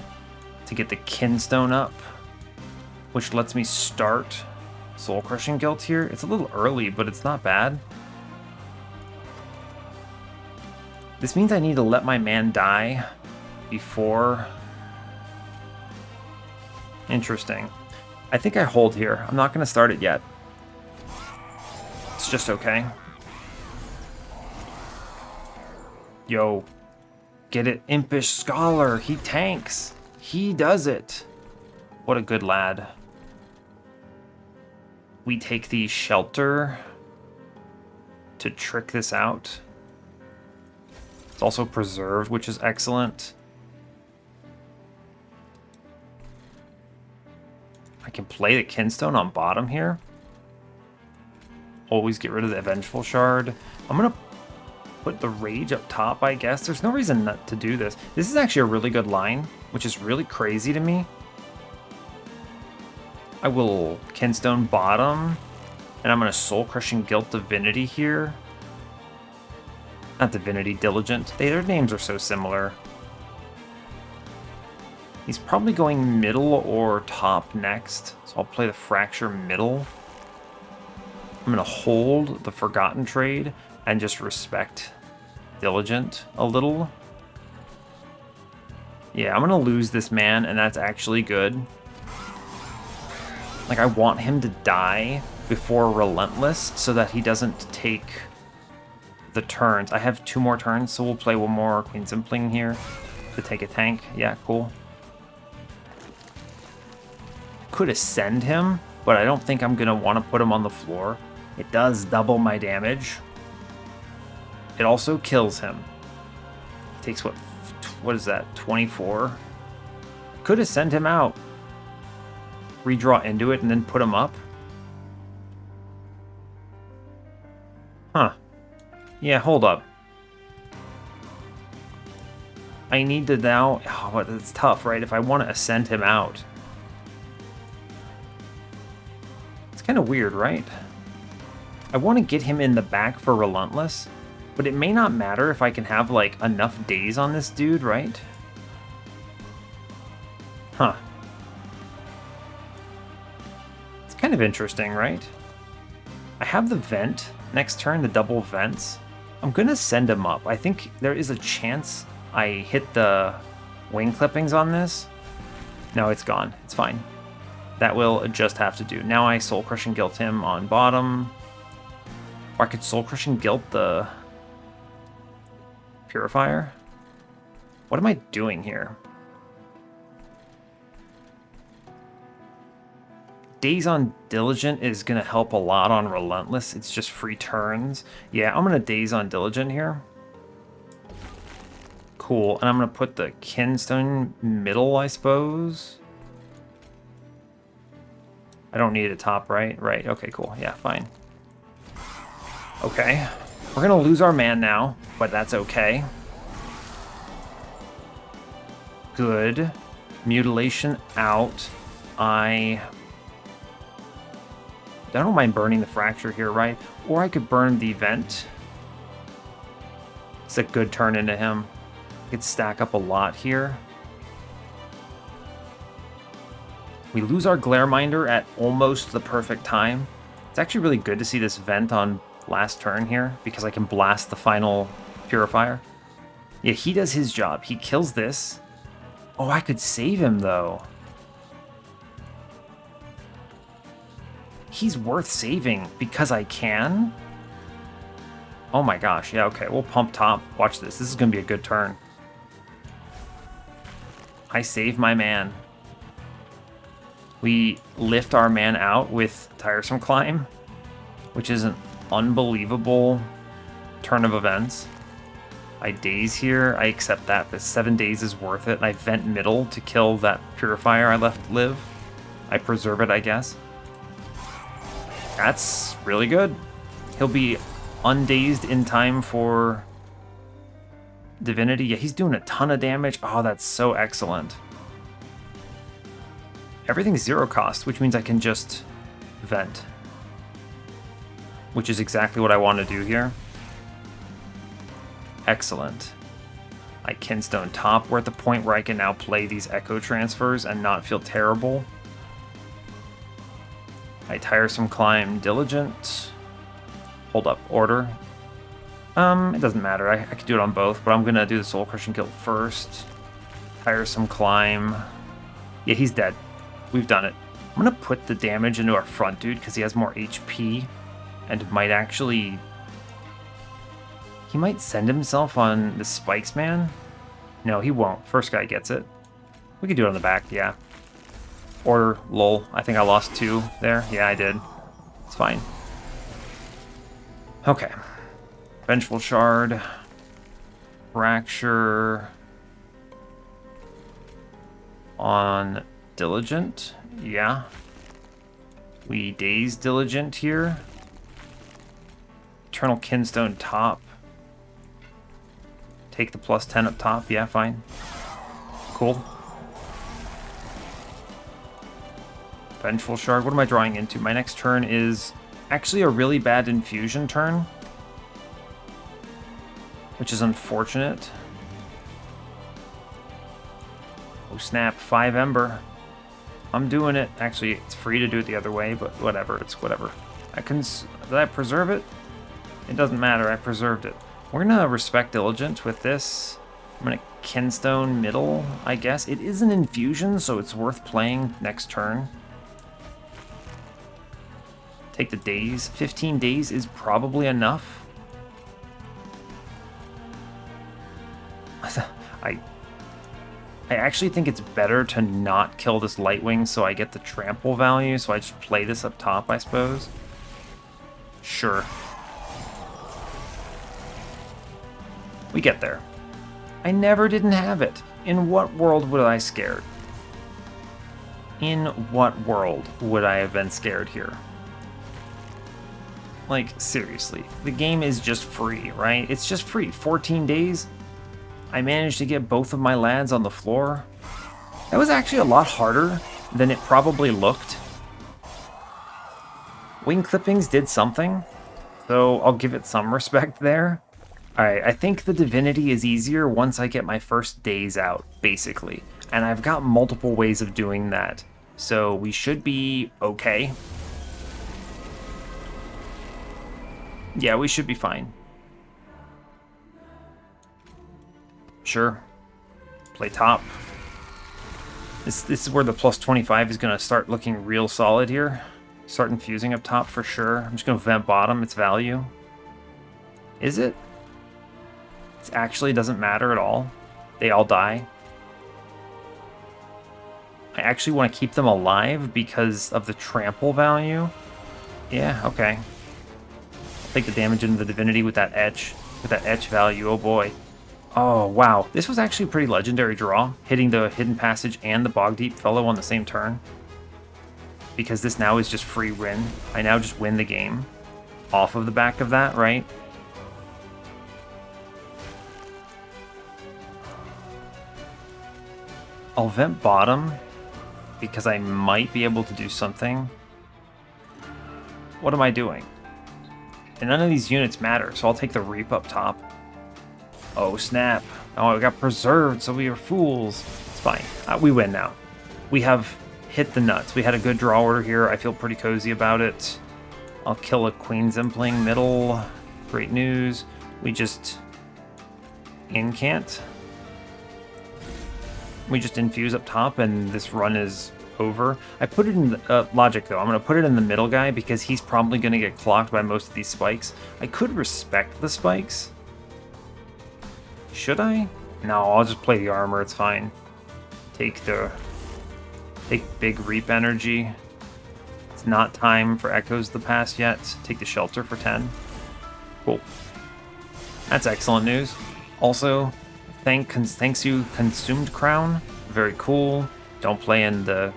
Speaker 1: to get the Kinstone up, which lets me start Soul Crushing Guilt here. It's a little early, but it's not bad. This means I need to let my man die before... Interesting. I think I hold here. I'm not going to start it yet. It's just okay. Yo, get it, Impish Scholar. He tanks. He does it. What a good lad. We take the Shelter to trick this out. It's also preserved, which is excellent. I can play the Kinstone on bottom here. Always get rid of the Vengeful Shard. I'm going to put the Rage up top, I guess. There's no reason not to do this. This is actually a really good line, which is really crazy to me. I will Kinstone bottom, and I'm going to Soul Crushing Guilt Divinity here. Not Divinity, Diligent. Their names are so similar. He's probably going middle or top next, so I'll play the Fracture middle. I'm going to hold the Forgotten Trade and just respect Diligent a little. Yeah, I'm going to lose this man, and that's actually good. Like, I want him to die before Relentless so that he doesn't take the turns. I have 2 more turns, so we'll play one more Queen Zimpling here to take a tank. Yeah, cool. Could ascend him, but I don't think I'm going to want to put him on the floor. It does double my damage. It also kills him. It takes what is that, 24? Could have sent him out. Redraw into it and then put him up. Huh. Yeah, hold up. I need to now... Oh, but it's tough, right? If I want to ascend him out. It's kind of weird, right? I want to get him in the back for Relentless, but it may not matter if I can have, like, enough days on this dude, right? Huh. It's kind of interesting, right? I have the vent. Next turn, the double vents. I'm going to send him up. I think there is a chance I hit the wing clippings on this. No, it's gone. It's fine. That will just have to do. Now I Soul Crushing Guilt him on bottom. Or I could Soul Crushing Guilt the Purifier. What am I doing here? Days on Diligent is going to help a lot on Relentless. It's just free turns. Yeah, I'm going to Days on Diligent here. Cool. And I'm going to put the Kinstone middle, I suppose. I don't need a top, right? Right. Okay, cool. Yeah, fine. Okay. We're going to lose our man now, but that's okay. Good. Mutilation out. I don't mind burning the Fracture here, right? Or I could burn the Vent. It's a good turn into him. I could stack up a lot here. We lose our Glareminder at almost the perfect time. It's actually really good to see this vent on last turn here, because I can blast the final purifier. Yeah, he does his job. He kills this. Oh, I could save him, though. He's worth saving because I can? Oh my gosh, yeah, okay, we'll pump top. Watch this. This is going to be a good turn. I save my man. We lift our man out with Tiresome Climb, which is an unbelievable turn of events. I daze here. I accept that, but 7 days is worth it. And I vent middle to kill that purifier I left live. I preserve it, I guess. That's really good. He'll be undazed in time for Divinity. Yeah, he's doing a ton of damage. Oh, that's so excellent. Everything's 0 cost, which means I can just vent. Which is exactly what I want to do here. Excellent. I Kinstone top. We're at the point where I can now play these Echo transfers and not feel terrible. I Tiresome Climb Diligent. Hold up, order. It doesn't matter. I could do it on both, but I'm going to do the Soul Crushing Guild first. Tiresome Climb. Yeah, he's dead. We've done it. I'm going to put the damage into our front dude because he has more HP and might actually... He might send himself on the Spikes Man. No, he won't. First guy gets it. We could do it on the back, yeah. Order, lol. I think I lost 2 there. Yeah, I did. It's fine. Okay. Vengeful Shard. Fracture. On Diligent. Yeah. We Daze Diligent here. Eternal Kinstone top. Take the +10 up top. Yeah, fine. Cool. Vengeful Shard. What am I drawing into? My next turn is actually a really bad infusion turn, which is unfortunate. Oh snap, 5 Ember. I'm doing it. Actually, it's free to do it the other way, but whatever. It's whatever. Did I preserve it? It doesn't matter. I preserved it. We're going to respect Diligent with this. I'm going to Kinstone middle, I guess. It is an infusion, so it's worth playing next turn. Take the days. 15 days is probably enough. I actually think it's better to not kill this Lightwing so I get the trample value, so I just play this up top, I suppose. Sure. We get there. I never didn't have it. In what world would I scared? In what world would I have been scared here? Like, seriously. The game is just free, right? It's just free. 14 days. I managed to get both of my lads on the floor. That was actually a lot harder than it probably looked. Wing clippings did something, so I'll give it some respect there. Alright, I think the Divinity is easier once I get my first days out, basically. And I've got multiple ways of doing that, so we should be okay. Yeah, we should be fine. Sure. Play top. This is where the +25 is going to start looking real solid here. Start infusing up top for sure. I'm just going to vent bottom. It's value. Is it? It actually doesn't matter at all. They all die. I actually want to keep them alive because of the trample value. Yeah, okay. I'll take the damage into the Divinity with that etch. With that etch value, oh boy. Oh, wow. This was actually a pretty legendary draw, hitting the Hidden Passage and the Bog Deep fellow on the same turn. Because this now is just free win. I now just win the game off of the back of that, right? I'll vent bottom because I might be able to do something. What am I doing? And none of these units matter, so I'll take the Reap up top. Oh, snap. Oh, I got preserved, so we are fools. It's fine. We win now. We have hit the nuts. We had a good draw order here. I feel pretty cozy about it. I'll kill a Queen Zimpling middle. Great news. We just incant. We just infuse up top, and this run is over. I put it in the, logic, though. I'm going to put it in the middle guy because he's probably going to get clocked by most of these spikes. I could respect the spikes. Should I? No, I'll just play the armor. It's fine. Take big reap energy. It's not time for Echoes of the Past yet. Take the shelter for 10. Cool. That's excellent news. Also, thanks you, Consumed Crown. Very cool. Don't play in the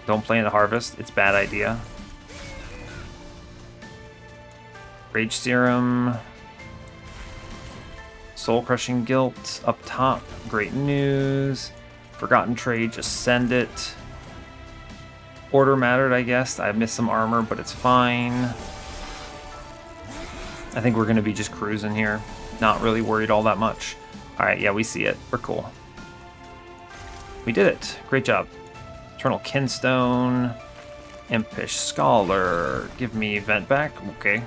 Speaker 1: harvest. It's a bad idea. Rage Serum. Soul Crushing Guilt up top. Great news. Forgotten Trade, just send it. Order mattered, I guess. I missed some armor, but it's fine. I think we're going to be just cruising here. Not really worried all that much. Alright, yeah, we see it. We're cool. We did it. Great job. Eternal Kinstone. Impish Scholar. Give me Vent back. Okay.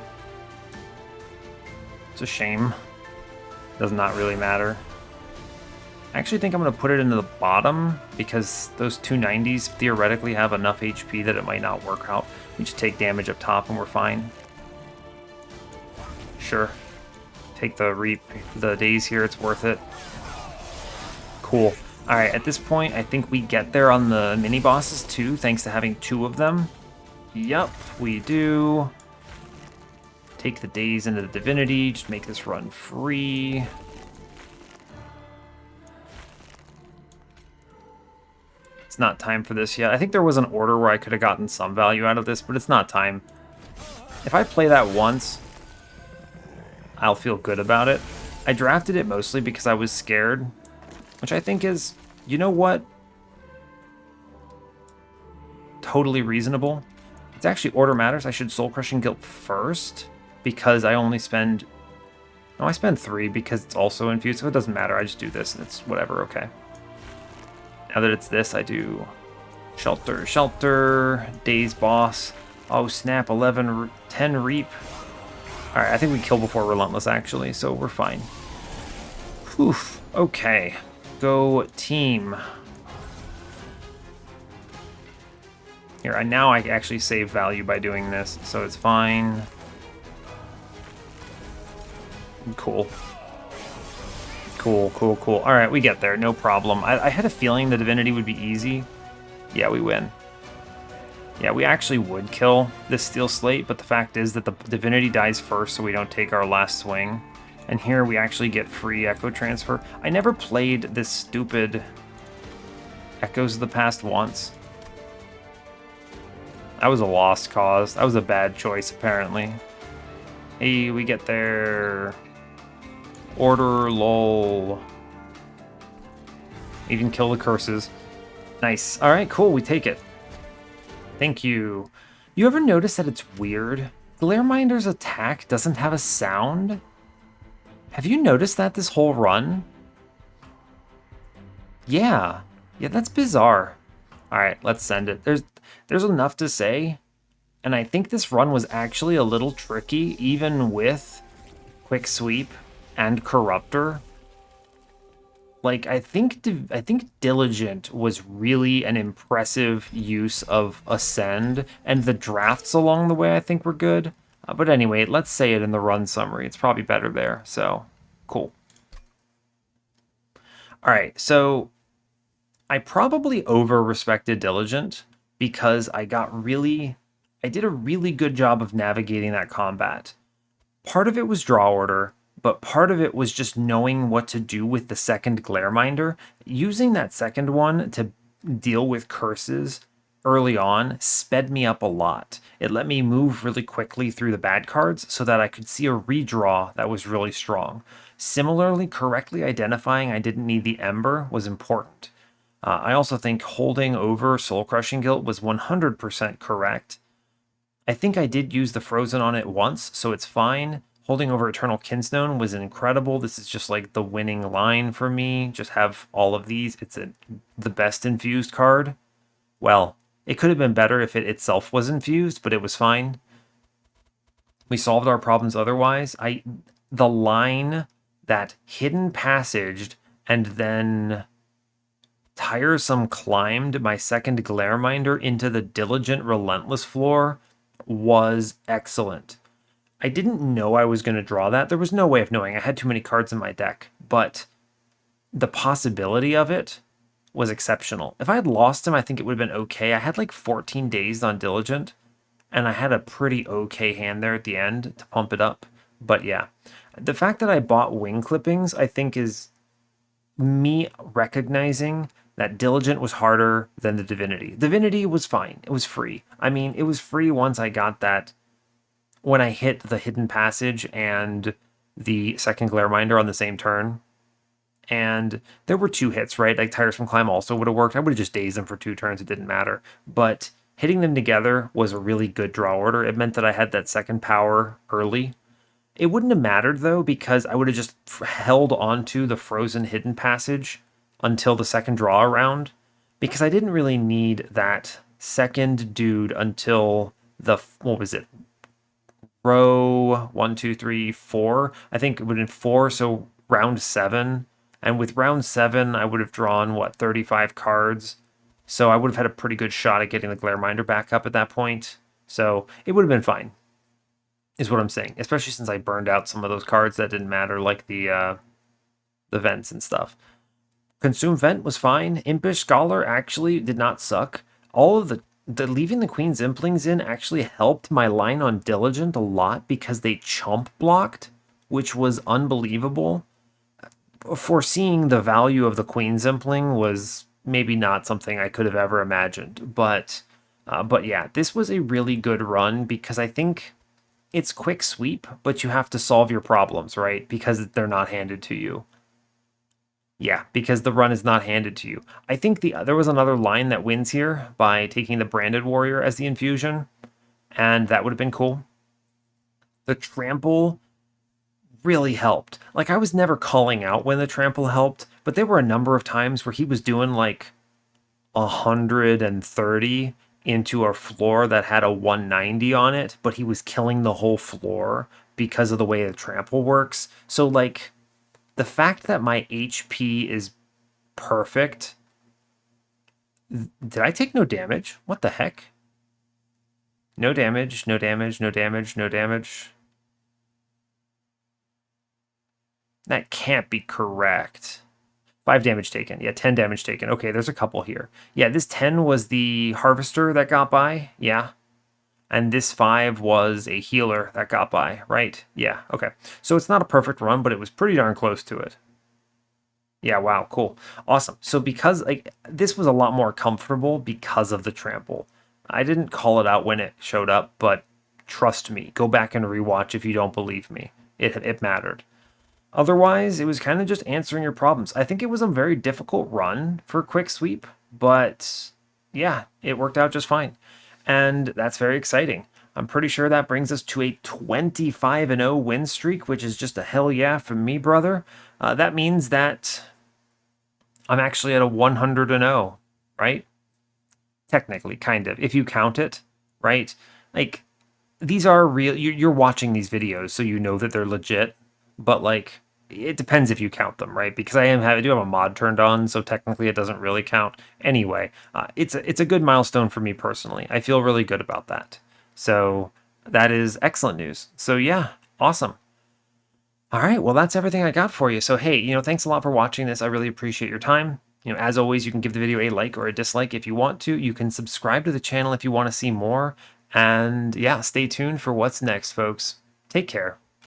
Speaker 1: It's a shame. Does not really matter. I actually think I'm going to put it into the bottom because those 290s theoretically have enough HP that it might not work out. We just take damage up top and we're fine. Sure. Take the days here, it's worth it. Cool. Alright, at this point, I think we get there on the mini-bosses too, thanks to having 2 of them. Yep, we do. Take the days into the Divinity, just make this run free. It's not time for this yet. I think there was an order where I could have gotten some value out of this, but it's not time. If I play that once, I'll feel good about it. I drafted it mostly because I was scared, which I think is, you know what? Totally reasonable. It's actually order matters. I should Soul Crushing Guilt first because I only spend... No, I spend 3 because it's also infused, so it doesn't matter. I just do this and it's whatever, okay. Now that it's this, I do Shelter, Days Boss. Oh snap, 10 Reap. Alright, I think we kill before Relentless actually, so we're fine. Whew, okay. Go team. Here, now I actually save value by doing this, so it's fine. Cool. Cool. Alright, we get there, no problem. I had a feeling the Divinity would be easy. Yeah, we win. Yeah, we actually would kill this Steel Slate, but the fact is that the Divinity dies first, so we don't take our last swing. And here we actually get free Echo Transfer. I never played this stupid Echoes of the Past once. That was a lost cause. That was a bad choice, apparently. Hey, we get there. Order, lol. You can kill the curses. Nice. Alright, cool, we take it. Thank you. You ever notice that it's weird? Glareminder's attack doesn't have a sound? Have you noticed that this whole run? Yeah. Yeah, that's bizarre. Alright, let's send it. There's enough to say, and I think this run was actually a little tricky, even with Quick Sweep and Corruptor. Like, I think Diligent was really an impressive use of Ascend, and the drafts along the way I think were good. But anyway, let's say it in the run summary. It's probably better there, so cool. Alright, so I probably over-respected Diligent because I did a really good job of navigating that combat. Part of it was draw order, but part of it was just knowing what to do with the second Glareminder. Using that second one to deal with curses early on sped me up a lot. It let me move really quickly through the bad cards so that I could see a redraw that was really strong. Similarly, correctly identifying I didn't need the Ember was important. I also think holding over Soul Crushing Guilt was 100% correct. I think I did use the Frozen on it once, so it's fine. Holding over Eternal Kinstone was incredible. This is just like the winning line for me. Just have all of these. It's the best infused card. Well, it could have been better if it itself was infused, but it was fine. We solved our problems otherwise. The line that hidden passaged and then tiresome climbed my second Glareminder into the diligent relentless floor was excellent. I didn't know I was going to draw that. There was no way of knowing. I had too many cards in my deck, but the possibility of it was exceptional. If I had lost him, I think it would have been okay. I had like 14 days on Diligent, and I had a pretty okay hand there at the end to pump it up. But yeah, the fact that I bought wing clippings, I think, is me recognizing that Diligent was harder than the Divinity. Divinity was fine. It was free. I mean, it was free once I got that, when I hit the Hidden Passage and the second Glareminder on the same turn. And there were 2 hits, right? Like Tiresome Climb also would have worked. I would have just dazed them for 2 turns. It didn't matter. But hitting them together was a really good draw order. It meant that I had that second power early. It wouldn't have mattered, though, because I would have just held onto the frozen Hidden Passage until the second draw around, because I didn't really need that second dude until the, what was it? Row 1, 2, 3, 4. I think it would have been 4, so round 7. And with round 7, I would have drawn, what, 35 cards. So I would have had a pretty good shot at getting the Glareminder back up at that point. So it would have been fine, is what I'm saying. Especially since I burned out some of those cards that didn't matter, like the vents and stuff. Consume Vent was fine. Impish Scholar actually did not suck. All of the leaving the Queen's Implings in actually helped my line on Diligent a lot because they chump blocked, which was unbelievable. Foreseeing the value of the Queen's Impling was maybe not something I could have ever imagined. But yeah, this was a really good run because I think it's quick sweep, but you have to solve your problems, right? Because they're not handed to you. Yeah, because the run is not handed to you. I think there was another line that wins here by taking the Branded Warrior as the infusion, and that would have been cool. The Trample really helped. Like, I was never calling out when the Trample helped, but there were a number of times where he was doing like 130 into a floor that had a 190 on it, but he was killing the whole floor because of the way the Trample works. So, like, the fact that my HP is perfect. Did I take no damage? What the heck? No damage, no damage, no damage, no damage. That can't be correct. 5 damage taken. Yeah, 10 damage taken. Okay, there's a couple here. Yeah, this 10 was the Harvester that got by. Yeah. And this 5 was a healer that got by, right? Yeah, okay. So it's not a perfect run, but it was pretty darn close to it. Yeah, wow, cool. Awesome. So because this was a lot more comfortable because of the Trample. I didn't call it out when it showed up, but trust me, go back and rewatch if you don't believe me. It mattered. Otherwise, it was kind of just answering your problems. I think it was a very difficult run for Quick Sweep, but yeah, it worked out just fine. And that's very exciting. I'm pretty sure that brings us to a 25-0 win streak, which is just a hell yeah from me, brother. That means that I'm actually at a 100-0, right? Technically, kind of, if you count it, right? Like, these are real. You're watching these videos, so you know that they're legit, but like, it depends if you count them, right? Because I do have a mod turned on, so technically it doesn't really count. Anyway, it's a good milestone for me personally. I feel really good about that. So that is excellent news. So yeah, awesome. All right, well, that's everything I got for you. So hey, thanks a lot for watching this. I really appreciate your time. As always, you can give the video a like or a dislike if you want to. You can subscribe to the channel if you want to see more. And yeah, stay tuned for what's next, folks. Take care.